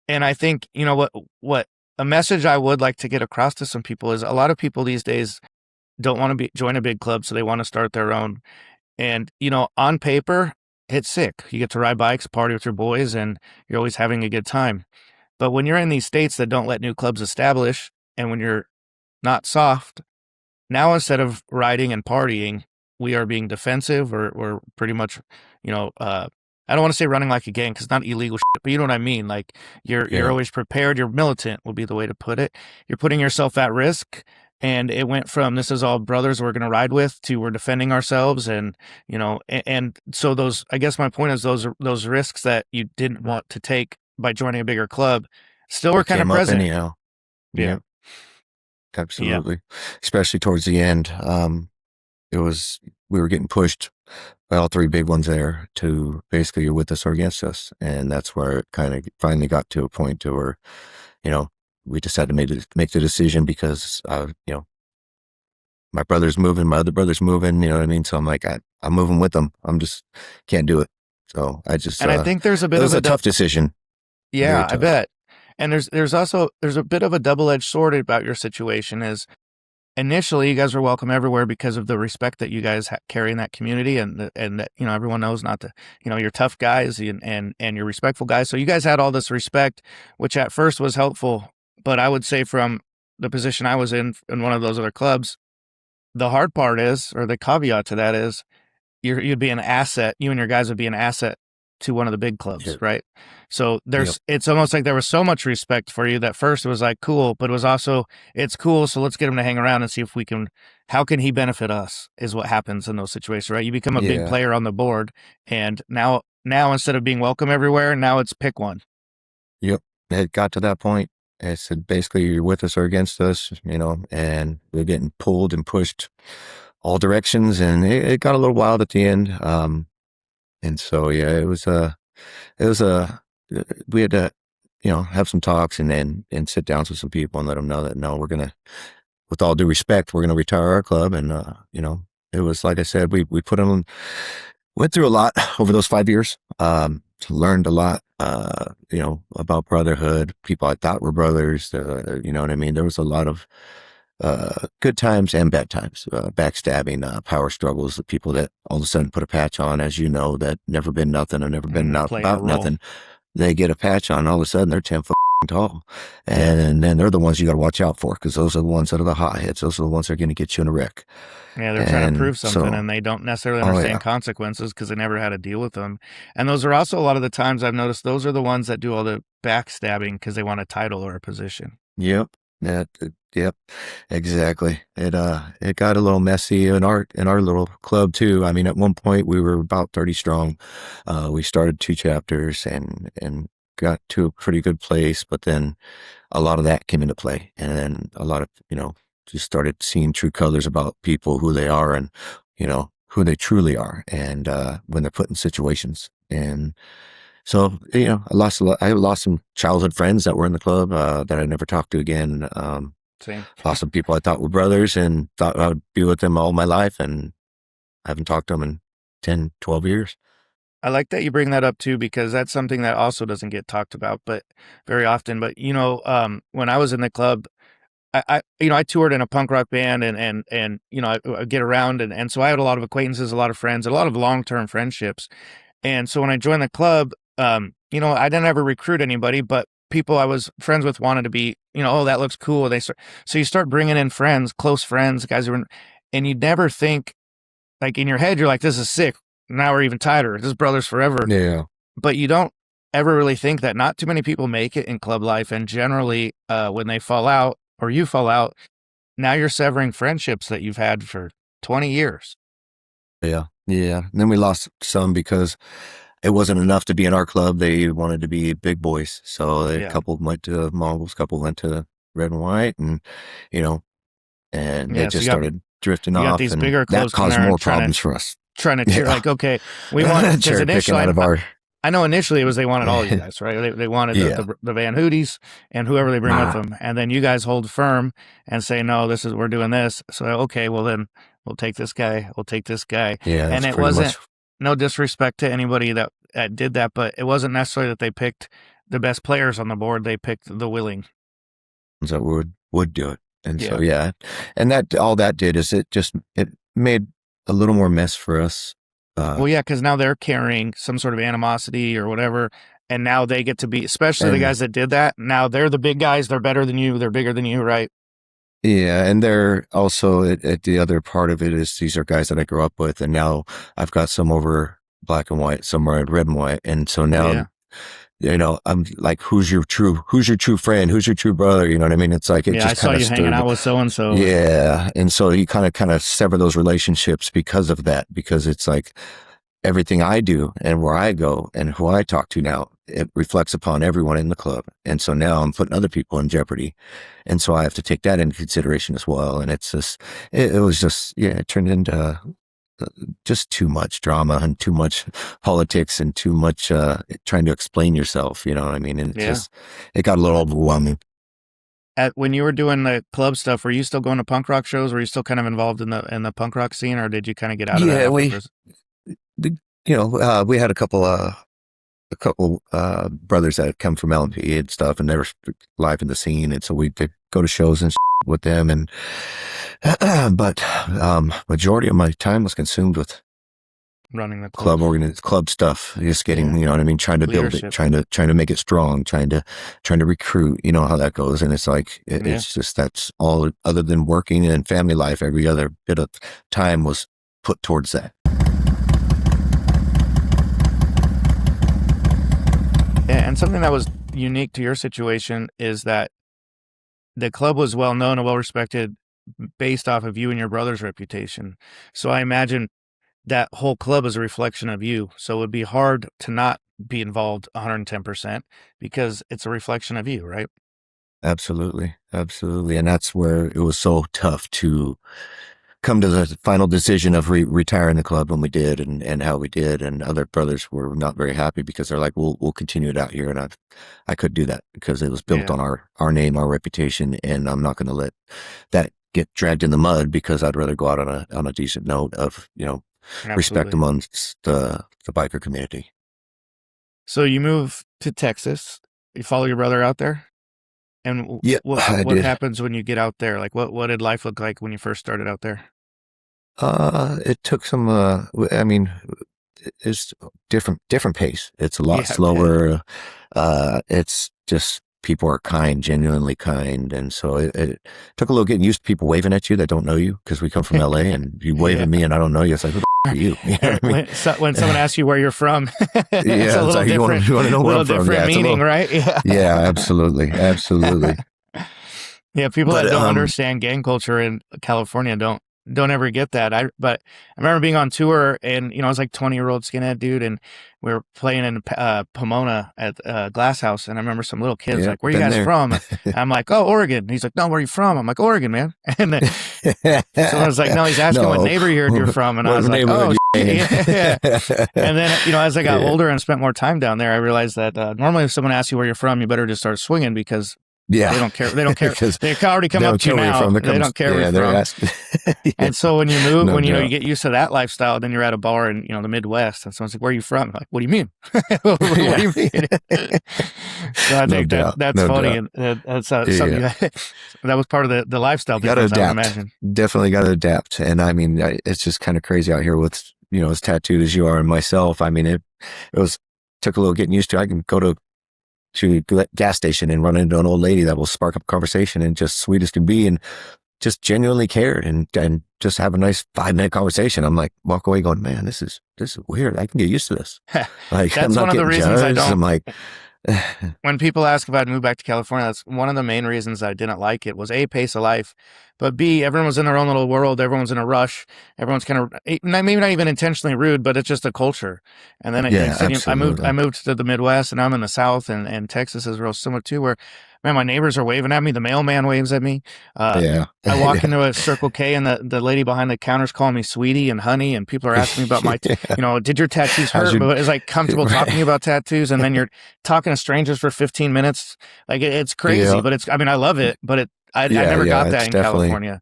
And I think what a message I would like to get across to some people is a lot of people these days don't want to join a big club, so they want to start their own. And on paper, it's sick. You get to ride bikes, party with your boys, and you're always having a good time. But when you're in these states that don't let new clubs establish, and when you're not soft, now instead of riding and partying, we are being defensive, or we're pretty much, I don't want to say running like a gang because it's not illegal shit, but you know what I mean? Like you're Yeah. always prepared. You're militant would be the way to put it. You're putting yourself at risk. And it went from this is all brothers we're going to ride with to we're defending ourselves. And, and so I guess my point is those risks that you didn't want to take by joining a bigger club still were It kind of came up present. anyhow. Yeah. Absolutely. Especially towards the end. We were getting pushed by all three big ones there to basically you're with us or against us. And that's where it kind of finally got to a point to where, we decided to make the decision because, my brother's moving, my other brother's moving, you know what I mean? So I'm like, I'm moving with them. I'm just can't do it. So I just, And I think there's a it bit was of a tough decision. Very yeah, I tough. bet. And there's also a bit of a double-edged sword about your situation is initially you guys were welcome everywhere because of the respect that you guys carry in that community and that everyone knows not to you're tough guys and you're respectful guys, so you guys had all this respect, which at first was helpful. But I would say from the position I was in one of those other clubs, the hard part is, or the caveat to that is, you'd be an asset. You and your guys would be an asset to one of the big clubs, Yep. right? So Yep. it's almost like there was so much respect for you that first it was like cool, but it was also it's cool. So let's get him to hang around and see if how can he benefit us is what happens in those situations, right? You become a big Yeah. player on the board, and now instead of being welcome everywhere, now it's pick one. Yep. It got to that point. It said basically you're with us or against us, and we're getting pulled and pushed all directions, and it got a little wild at the end. And so yeah, we had to, have some talks and sit down with some people and let them know that no, we're gonna, with all due respect, we're gonna retire our club, and it was like I said, we went through a lot over those 5 years. Learned a lot, about brotherhood, people I thought were brothers, you know what I mean? There was a lot of, good times and bad times, backstabbing, power struggles, the people that all of a sudden put a patch on, as you know, that never been nothing or never been Playing a about role. nothing. They get a patch on, all of a sudden they're 10 foot tall. Yeah. And then they're the ones you got to watch out for because those are the ones that are the hot hits. Those are the ones that are going to get you in a wreck. Yeah, they're trying to prove something, So, and they don't necessarily oh understand yeah, consequences because they never had to deal with them. And those are also a lot of the times I've noticed those are the ones that do all the backstabbing because they want a title or a position. yep, yep, exactly. It got a little messy in our little club too. I mean, at one point we were about 30 strong. We started 2 chapters and got to a pretty good place, but then a lot of that came into play, and then a lot of just started seeing true colors about people, who they are, and who they truly are, and when they're put in situations. And so I lost some childhood friends that were in the club that I never talked to again. Same. Lost some people I thought were brothers and thought I would be with them all my life, and I haven't talked to them in 10, 12 years. I like that you bring that up too because that's something that also doesn't get talked about, but very often. But when I was in the club, I toured in a punk rock band and I get around and so I had a lot of acquaintances, a lot of friends, a lot of long-term friendships. And so when I joined the club, I didn't ever recruit anybody, but people I was friends with wanted to be, oh, that looks cool. So you start bringing in friends, close friends, guys and you never think, like in your head, you're like, this is sick. now we're even tighter. This is brothers forever. Yeah. But you don't ever really think that not too many people make it in club life. And generally, when they fall out or you fall out, now you're severing friendships that you've had for 20 years. Yeah. Yeah. And then we lost some because it wasn't enough to be in our club. They wanted to be big boys. So a Yeah. couple went to Mongols, couple went to red and white, and, you know, and Yeah. they So just started drifting you got off, these and bigger that clubs come caused there more and problems for us. trying to cheer, Yeah. like, okay, we want, because Cherry picking initially, out of our, I know initially it was they wanted all you guys, right? They wanted yeah. the Van Houttes and whoever they bring with Ah, them. And then you guys hold firm and say, no, we're doing this. So, okay, well then we'll take this guy. We'll take this guy. yeah, And that's it pretty wasn't, much no disrespect to anybody that did that, but it wasn't necessarily that they picked the best players on the board. They picked the willing. that would do it. And so, Yeah. yeah. And that, all that did is it made a little more mess for us. Well, yeah, because now they're carrying some sort of animosity or whatever, and now they get to be, especially the And guys that did that. Now they're the big guys. They're better than you. They're bigger than you, right? yeah, and they're also at the other part of it is these are guys that I grew up with, and now I've got some over black and white, some are red and white, and so now, Yeah. you know, I'm like, who's your true friend? Who's your true brother? You know what I mean? It's like, it Yeah, I just saw kind of you hanging stirred. out with so and so. Yeah. And so you kind of sever those relationships because of that, because it's like everything I do and where I go and who I talk to now, it reflects upon everyone in the club. And so now I'm putting other people in jeopardy. And so I have to take that into consideration as well. And it's just, it was just, yeah, it turned into just too much drama and too much politics and too much trying to explain yourself. You know what I mean? And it got a little overwhelming. When you were doing the club stuff, were you still going to punk rock shows? Were you still kind of involved in the punk rock scene, or did you kind of get out of that? Yeah, we had a couple brothers that had come from LMP and stuff, and they were live in the scene, and so we could go to shows and with them, and but majority of my time was consumed with running the club, club stuff, just getting, you know what I mean, trying to build it, trying to make it strong, trying to recruit. You know how that goes, and it's like it's just, that's all. Other than working and family life, every other bit of time was put towards that. And something that was unique to your situation is that the club was well known and well respected based off of you and your brother's reputation. So I imagine that whole club is a reflection of you. So it would be hard to not be involved 110% because it's a reflection of you, right? Absolutely. Absolutely. And that's where it was so tough to come to the final decision of retiring the club when we did, and how we did. And other brothers were not very happy because they're like, we'll continue it out here. And I couldn't do that because it was built on our name, our reputation. And I'm not going to let that get dragged in the mud, because I'd rather go out on a decent note of, you know, respect amongst the biker community. So you move to Texas, you follow your brother out there? And what happens when you get out there? Like, what did life look like when you first started out there? It took some, I mean, it's different pace. It's a lot slower. It's just, people are kind, genuinely kind. And so it took a little getting used to people waving at you that don't know you, because we come from LA and you wave at me and I don't know you. It's like, who the f- are you? You know what I mean? When someone asks you where you're from, it's a little like, different, you want to know where I'm from? Different meaning, right? Yeah, absolutely. Absolutely. Yeah, people that don't understand gang culture in California don't ever get that. But I remember being on tour, and I was like 20-year-old skinhead dude, and we were playing in Pomona at Glass House, and I remember some little kids like, "Where you guys from?" I'm like, "Oh, Oregon." And he's like, "No, where are you from?" I'm like, "Oregon, man." And then someone was like, "No, he's asking what neighborhood you're from," and I was like, "Oh, yeah." And then as I got older and spent more time down there, I realized that normally if someone asks you where you're from, you better just start swinging, because they don't care. They don't care. They already come up to you now. They don't care where you're from. And so when you move, you get used to that lifestyle, then you're at a bar in the Midwest, and someone's like, "Where are you from?" I'm like, "What do you mean? What do you mean?" So I think that's funny, and that's something that was part of the lifestyle difference, I would imagine. Definitely got to adapt. And I mean, it's just kind of crazy out here with as tattooed as you are and myself. I mean, it took a little getting used to. I can go to gas station and run into an old lady that will spark up a conversation and just sweet as can be. And just genuinely cared and just have a nice 5 minute conversation. I'm like, walk away going, man, this is weird. I can get used to this. Like, I'm That's not one of the getting reasons I judged. don't. I'm like, When people ask if I'd move back to California, that's one of the main reasons I didn't like it was A, pace of life, but B, everyone was in their own little world. Everyone's in a rush. Everyone's kind of maybe not even intentionally rude, but it's just a culture. And then yeah, I absolutely. moved to the Midwest, and I'm in the South, and Texas is real similar too. Where man, my neighbors are waving at me. The mailman waves at me. Uh, Yeah. I walk Yeah. into a Circle K, and the lady behind the counter's calling me sweetie and honey, and people are asking me about Yeah. did your tattoos How's hurt? your, But it's like comfortable talking right. about tattoos, and then you're talking to strangers for 15 minutes. Like it's crazy, Yeah. but I mean, I love it, but I Yeah. never Yeah. got that It's in definitely, California.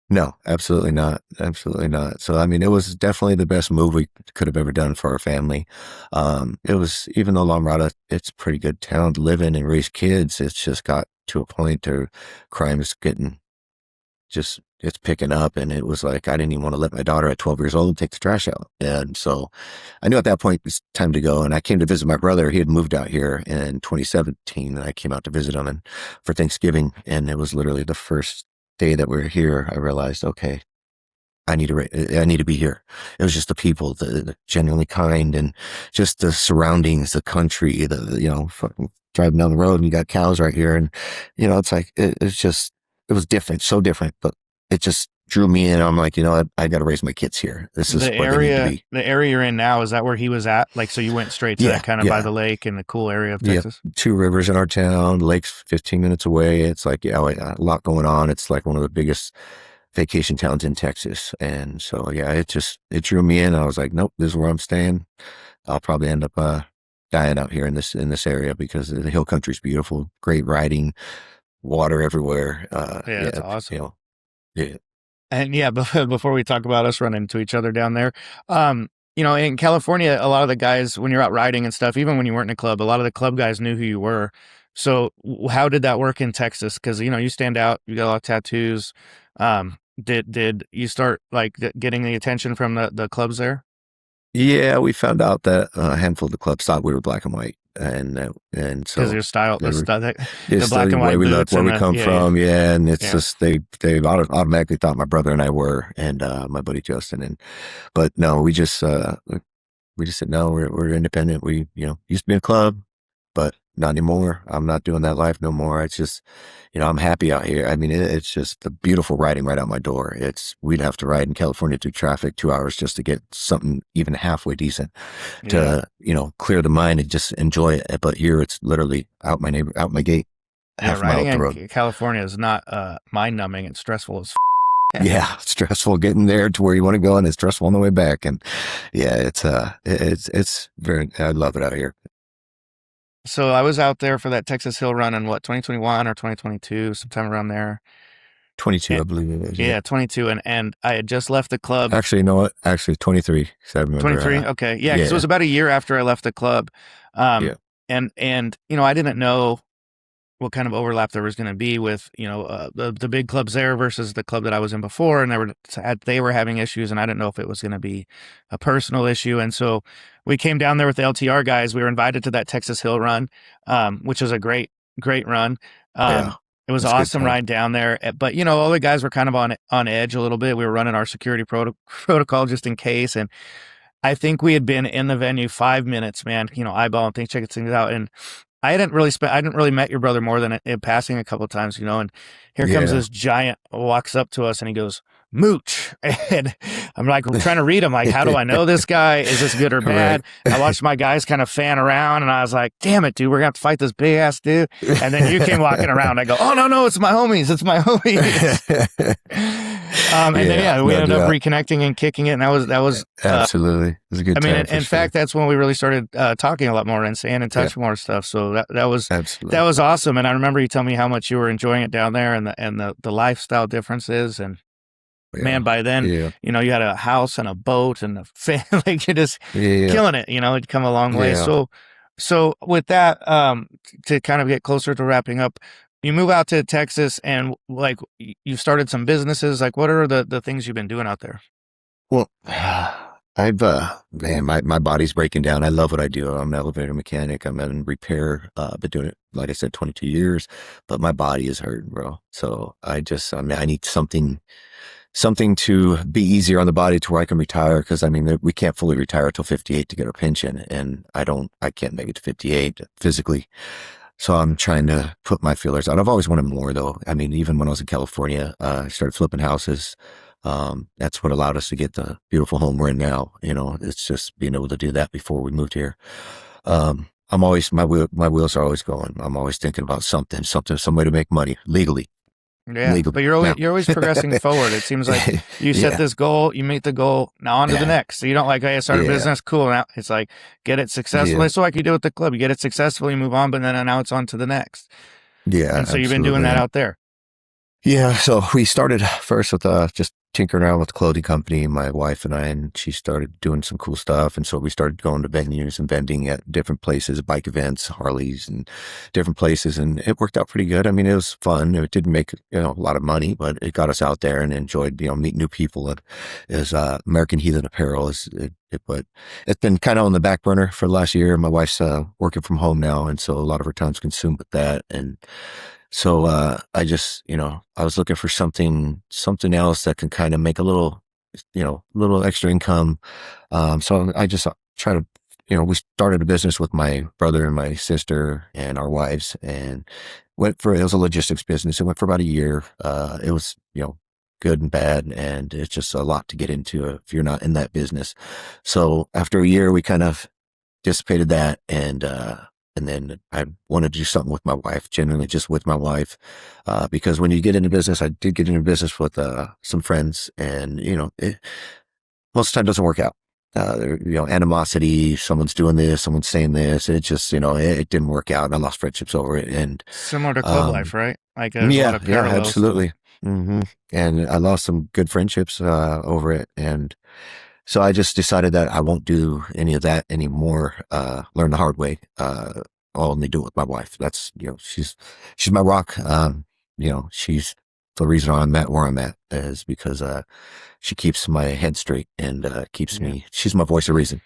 no, absolutely not. Absolutely not. So, I mean, it was definitely the best move we could have ever done for our family. It was, even though La Mirada, it's a pretty good town to live in and raise kids, it's just got to a point where crime is getting it's picking up. And it was like, I didn't even want to let my daughter at 12 years old take the trash out. And so I knew at that point it's time to go. And I came to visit my brother. He had moved out here in 2017, and I came out to visit him for Thanksgiving. And it was literally the first day that we were here. I realized, okay, I need to be here. It was just the people, the genuinely kind, and just the surroundings, the country, fucking driving down the road and you got cows right here. And, it's like, it was different, so different, but it just drew me in. I'm like, I got to raise my kids here. This is where they need to be. The area you're in now, is that where he was at? Like, so you went straight to Yeah. that kind of by Yeah. the lake and the cool area of Yep. Texas? 2 rivers in our town, lakes 15 minutes away. It's like, yeah, a lot going on. It's like one of the biggest vacation towns in Texas. And so, yeah, it drew me in. I was like, nope, this is where I'm staying. I'll probably end up, dying out here in this area because the hill country's beautiful, great riding, water everywhere. Yeah, that's Yeah, awesome. yeah, And yeah, before we talk about us running into each other down there, in California, a lot of the guys, when you're out riding and stuff, even when you weren't in a club, a lot of the club guys knew who you were. So how did that work in Texas? Because you stand out, you got a lot of tattoos. Did you start like getting the attention from the clubs there? yeah. We found out that a handful of the clubs thought we were black and white, and Because so your style, they were the it's black the and way white we look, boots where and we come yeah, from, yeah. And it's yeah, just they automatically thought my brother and I were, and my buddy Justin, but no, we just said no. We're independent. We used to be in a club, but not anymore. I'm not doing that life no more. It's just, I'm happy out here. I mean, it's just the beautiful riding right out my door. We'd have to ride in California through traffic 2 hours just to get something even halfway decent yeah, to, clear the mind and just enjoy it. But here it's literally out my gate, yeah. half a mile Riding up the in road. California is not mind numbing. It's stressful as. Yeah, stressful getting there to where you want to go, and it's stressful on the way back. And yeah, it's very. I love it out here. So I was out there for that Texas Hill Run in what 2021 or 2022, sometime around there. 22, And, I believe it is. Yeah. yeah, 22, and I had just left the club. Actually, you know what? Actually, 23. Because I remember. 23. Okay, yeah, because it Yeah, was about a year after I left the club, yeah, and I didn't know what kind of overlap there was going to be with the big clubs there versus the club that I was in before, and they were having issues, and I didn't know if it was going to be a personal issue, and so we came down there with the LTR guys. We were invited to that Texas Hill Run, which was a great run. yeah. It was That's a good awesome time. ride down there, but all the guys were kind of on edge a little bit. We were running our security protocol just in case, and I think we had been in the venue 5 minutes, man. Eyeballing things, checking things out, and I hadn't really met your brother more than in passing a couple of times, and here comes Yeah. this giant, walks up to us and he goes, Mooch. And I'm like, we're trying to read him. Like, how do I know this guy? Is this good or Right. bad? I watched my guys kind of fan around and I was like, damn it, dude, we're going to have to fight this big ass dude. And then you came walking around. I go, oh, no, it's my homies. It's my homies. And then, Yeah. we No, ended dude, up reconnecting and kicking it. And that was, absolutely. It was a good I mean, time for in sure. fact, that's when we really started talking a lot more and staying in Yeah, touch more stuff. So that absolutely. was awesome. And I remember you telling me how much you were enjoying it down there and the lifestyle differences. And man, Yeah. by then, Yeah. you had a house and a boat and a family. Like you're just Yeah. killing it. It'd come a long way. Yeah. So with that, to kind of get closer to wrapping up, you move out to Texas and like you started some businesses. Like what are the things you've been doing out there? Well, I've man, my body's breaking down. I love what I do. I'm an elevator mechanic. I'm in repair. Been doing it, like I said, 22 years, but my body is hurting, bro. So I mean, I need something to be easier on the body to where I can retire. Because I mean, we can't fully retire till 58 to get our pension, and I can't make it to 58 physically. So I'm trying to put my feelers out. I've always wanted more, though. I mean, even when I was in California, I started flipping houses. That's what allowed us to get the beautiful home we're in now. You know, it's just being able to do that before we moved here. I'm always my wheels are always going. I'm always thinking about some way to make money legally. Yeah, but Legally now. you're always progressing forward. It seems like you set Yeah, this goal, you meet the goal, now on to the yeah, next. So you don't like, hey, I started a yeah, business, cool. Now it's like get it successful. yeah, It's like you do with the club. You get it successful, you move on, but then now it's on to the next. yeah, And so you've been doing absolutely. that And out there. yeah, so we started first with just tinkering around with the clothing company, my wife and I, and she started doing some cool stuff. And so we started going to venues and vending at different places, bike events, Harleys, and different places. And it worked out pretty good. I mean, it was fun. It didn't make, a lot of money, but it got us out there and enjoyed, meeting new people. And is American Heathen Apparel but it's been kind of on the back burner for the last year. My wife's working from home now, and so a lot of her time's consumed with that. And so I just, I was looking for something else that can kind of make a little extra income. So I just try to, we started a business with my brother and my sister and our wives, and it was a logistics business. It went for about a year. It was, good and bad, and it's just a lot to get into if you're not in that business. So after a year, we kind of dissipated that, and then I wanted to do something with my wife, genuinely just with my wife, because when you get into business, I did get into business with some friends, and most of the time doesn't work out. Animosity, someone's doing this, someone's saying this. It just, it didn't work out, and I lost friendships over it. And Similar to club life, um, right? Like there's a lot yeah, of yeah, parallels. absolutely. And I lost some good friendships over it, and so I just decided that I won't do any of that anymore. Learn the hard way. I'll only do it with my wife. That's, she's my rock. She's the reason I'm at where I'm at is because, she keeps my head straight and, Yeah. she's my voice of reason.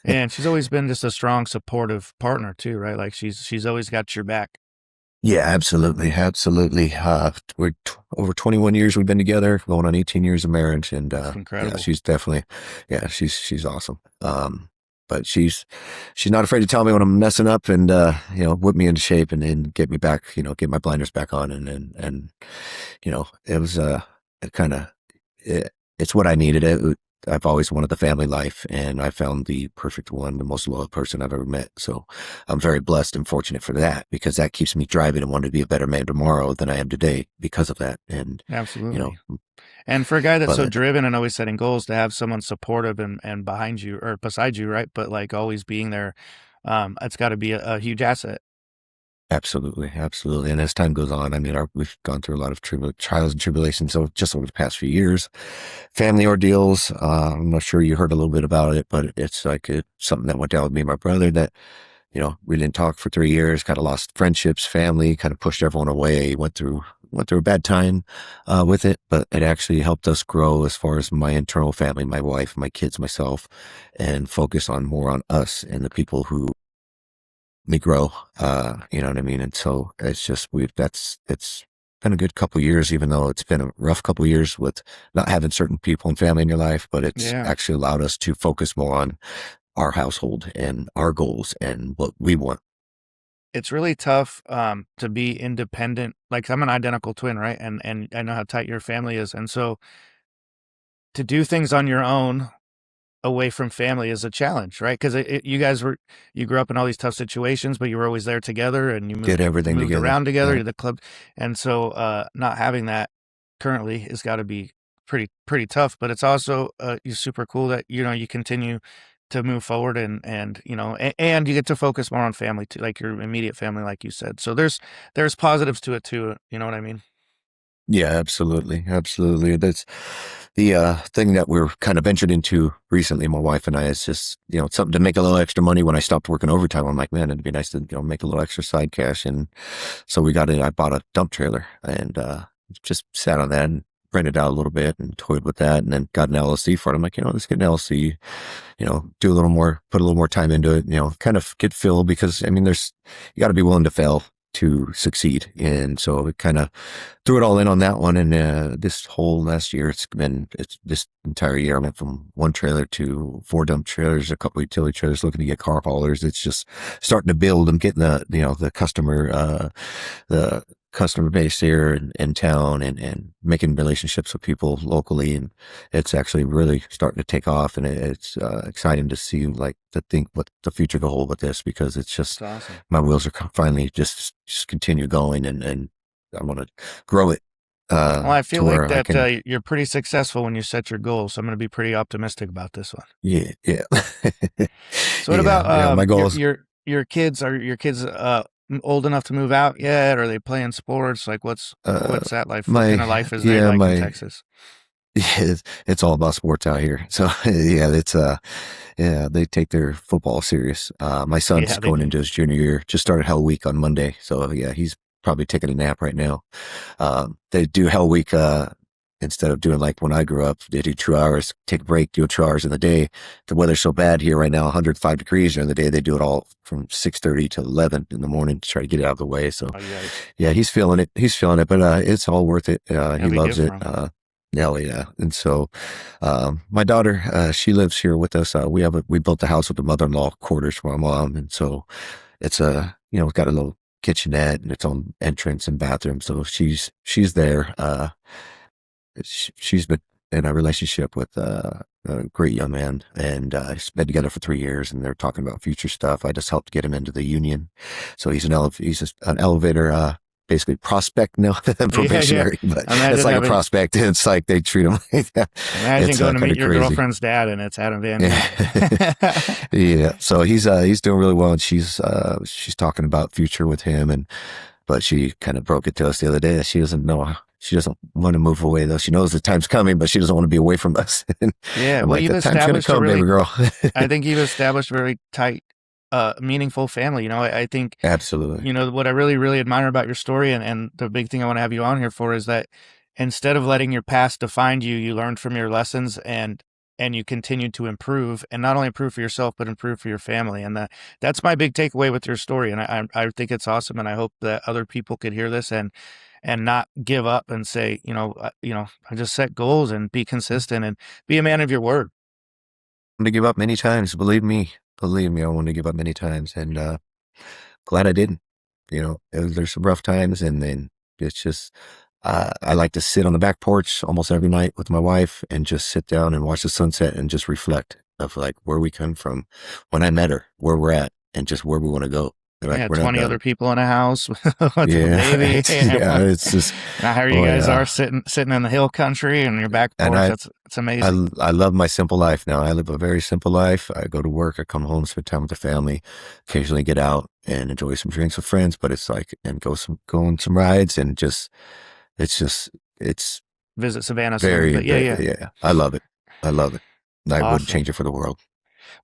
And she's always been just a strong, supportive partner too, right? Like she's always got your back. Yeah, absolutely. Absolutely. Over 21 years we've been together, going on 18 years of marriage. And, It's yeah, incredible. she's definitely, yeah, she's awesome. But she's not afraid to tell me when I'm messing up and, whip me into shape and get me back, get my blinders back on. And, it was, it kind of, it's what I needed. I've always wanted the family life, and I found the perfect one, the most loyal person I've ever met. So I'm very blessed and fortunate for that, because that keeps me driving and wanting to be a better man tomorrow than I am today because of that. And, you know, Absolutely. And for a guy that's so but driven and always setting goals, to have someone supportive and behind you or beside you, right? But like always being there, it's got to be a huge asset. absolutely, absolutely. And as time goes on, I mean, we've gone through a lot of trials and tribulations just over the past few years, family ordeals. I'm not sure you heard a little bit about it, but it's like something that went down with me and my brother that, we didn't talk for 3 years, kind of lost friendships, family, kind of pushed everyone away, went through a bad time, with it, but it actually helped us grow as far as my internal family, my wife, my kids, myself, and focus on more on us and the people who me grow. You know what I mean? And so it's just, it's been a good couple years, even though it's been a rough couple years with not having certain people and family in your life, but it's Yeah. actually allowed us to focus more on our household and our goals and what we want. It's really tough to be independent. Like I'm an identical twin, right? And I know how tight your family is. And so to do things on your own away from family is a challenge, right? Because you grew up in all these tough situations, but you were always there together, and Get everything moved together. around together Yeah, to the club, and so not having that currently has got to be pretty tough. But it's also super cool that you continue to move forward and and you get to focus more on family too, like your immediate family, like you said. So there's positives to it too. You know what I mean? yeah, absolutely. Absolutely. That's the thing that we're kind of ventured into recently, my wife and I, is just, something to make a little extra money when I stopped working overtime. I'm like, man, it'd be nice to, make a little extra side cash. And so I bought a dump trailer and just sat on that. And rented out a little bit and toyed with that, and then got an LLC for it. I'm like, let's get an LLC, do a little more, put a little more time into it, kind of get filled, because I mean, you got to be willing to fail to succeed. And so we kind of threw it all in on that one. And this whole last year, it's this entire year, I went from one trailer to 4 dump trailers, a couple of utility trailers, looking to get car haulers. It's just starting to build. I'm getting the customer base here in town, and making relationships with people locally. And it's actually really starting to take off. And it's exciting to see, to think what the future will hold with this, because it's just, That's awesome. my wheels are finally just continue going, and I want to grow it. Well, I feel to like where I that can, you're pretty successful when you set your goals. So I'm going to be pretty optimistic about this one. yeah. So what Yeah, about my goals. your kids? Are your kids old enough to move out yet? Are they playing sports? Like what's that life? What kind of life is they like in Texas? It's all about sports out here. So yeah, they take their football serious. My son's Yeah, they going do. into his junior year, just started Hell Week on Monday. So yeah, he's probably taking a nap right now. They do Hell Week, instead of doing like when I grew up, they do 2 hours, take a break, do 2 hours in the day. The weather's so bad here right now, 105 degrees during the day. They do it all from 6:30 to 11 in the morning to try to get it out of the way. So Oh, yeah, yeah, he's feeling it. But it's all worth it. He that'd be loves good it. for 'em. Hell yeah. And so, my daughter, she lives here with us. We built a house with the mother-in-law quarters for my mom. And so it's it's got a little kitchenette and its own entrance and bathroom. So she's there. She's been in a relationship with a great young man, and he's been together for 3 years, and they're talking about future stuff. I just helped get him into the union. So he's an elevator, basically prospect now, probationary, but it's Imagine like a having, prospect. It's like they treat him like that. imagine It's going to kind meet of your crazy. girlfriend's dad, and it's Adam Van Houtte. Yeah. So he's doing really well, and she's talking about future with him, but she kind of broke it to us the other day that she doesn't know. She doesn't want to move away, though. She knows the time's coming, but she doesn't want to be away from us. And Yeah, I'm well, like, you've the time's going to established a come, baby really, girl. I think you've established a very tight, meaningful family. I think, Absolutely. what I really, really admire about your story, and the big thing I want to have you on here for, is that instead of letting your past define you, you learned from your lessons, and you continued to improve, and not only improve for yourself, but improve for your family. And that's my big takeaway with your story. And I think it's awesome. And I hope that other people could hear this and not give up and say, I just set goals and be consistent and be a man of your word. I'm going to give up many times. Believe me. Believe me, I want to give up many times. And glad I didn't. There's some rough times, and then it's just, I like to sit on the back porch almost every night with my wife and just sit down and watch the sunset and just reflect of like where we come from, when I met her, where we're at, and just where we want to go. Like, Yeah, we're not 20 done. other people in a house with a Yeah. baby. It's just, Now, how you oh guys yeah. are sitting in the hill country and your back And porch. It's amazing. I love my simple life now. I live a very simple life. I go to work, I come home, spend time with the family, occasionally get out and enjoy some drinks with friends, but it's like, and go on some rides, and it's Visit Savannah soon. very, But yeah. I love it. I love it. I wouldn't Awesome. change it for the world.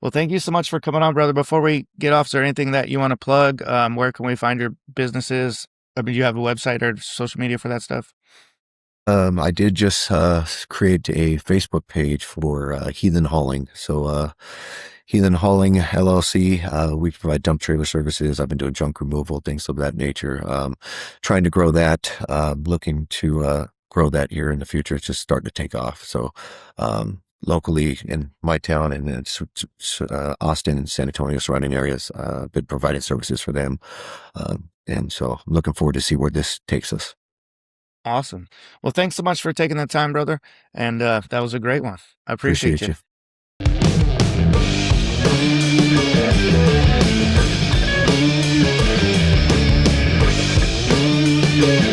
Well, thank you so much for coming on, brother. Before we get off, is there anything that you want to plug? Where can we find your businesses? I mean, do you have a website or social media for that stuff? I did just create a Facebook page for Heathen-Hauling. So Heathen-Hauling LLC. We provide dump trailer services. I've been doing junk removal, things of that nature. Trying to grow that. Looking to grow that here in the future. It's just starting to take off. So locally in my town and then Austin and San Antonio surrounding areas, been providing services for them. And so I'm looking forward to see where this takes us. Awesome. Well, thanks so much for taking the time, brother. And that was a great one. I appreciate you. You.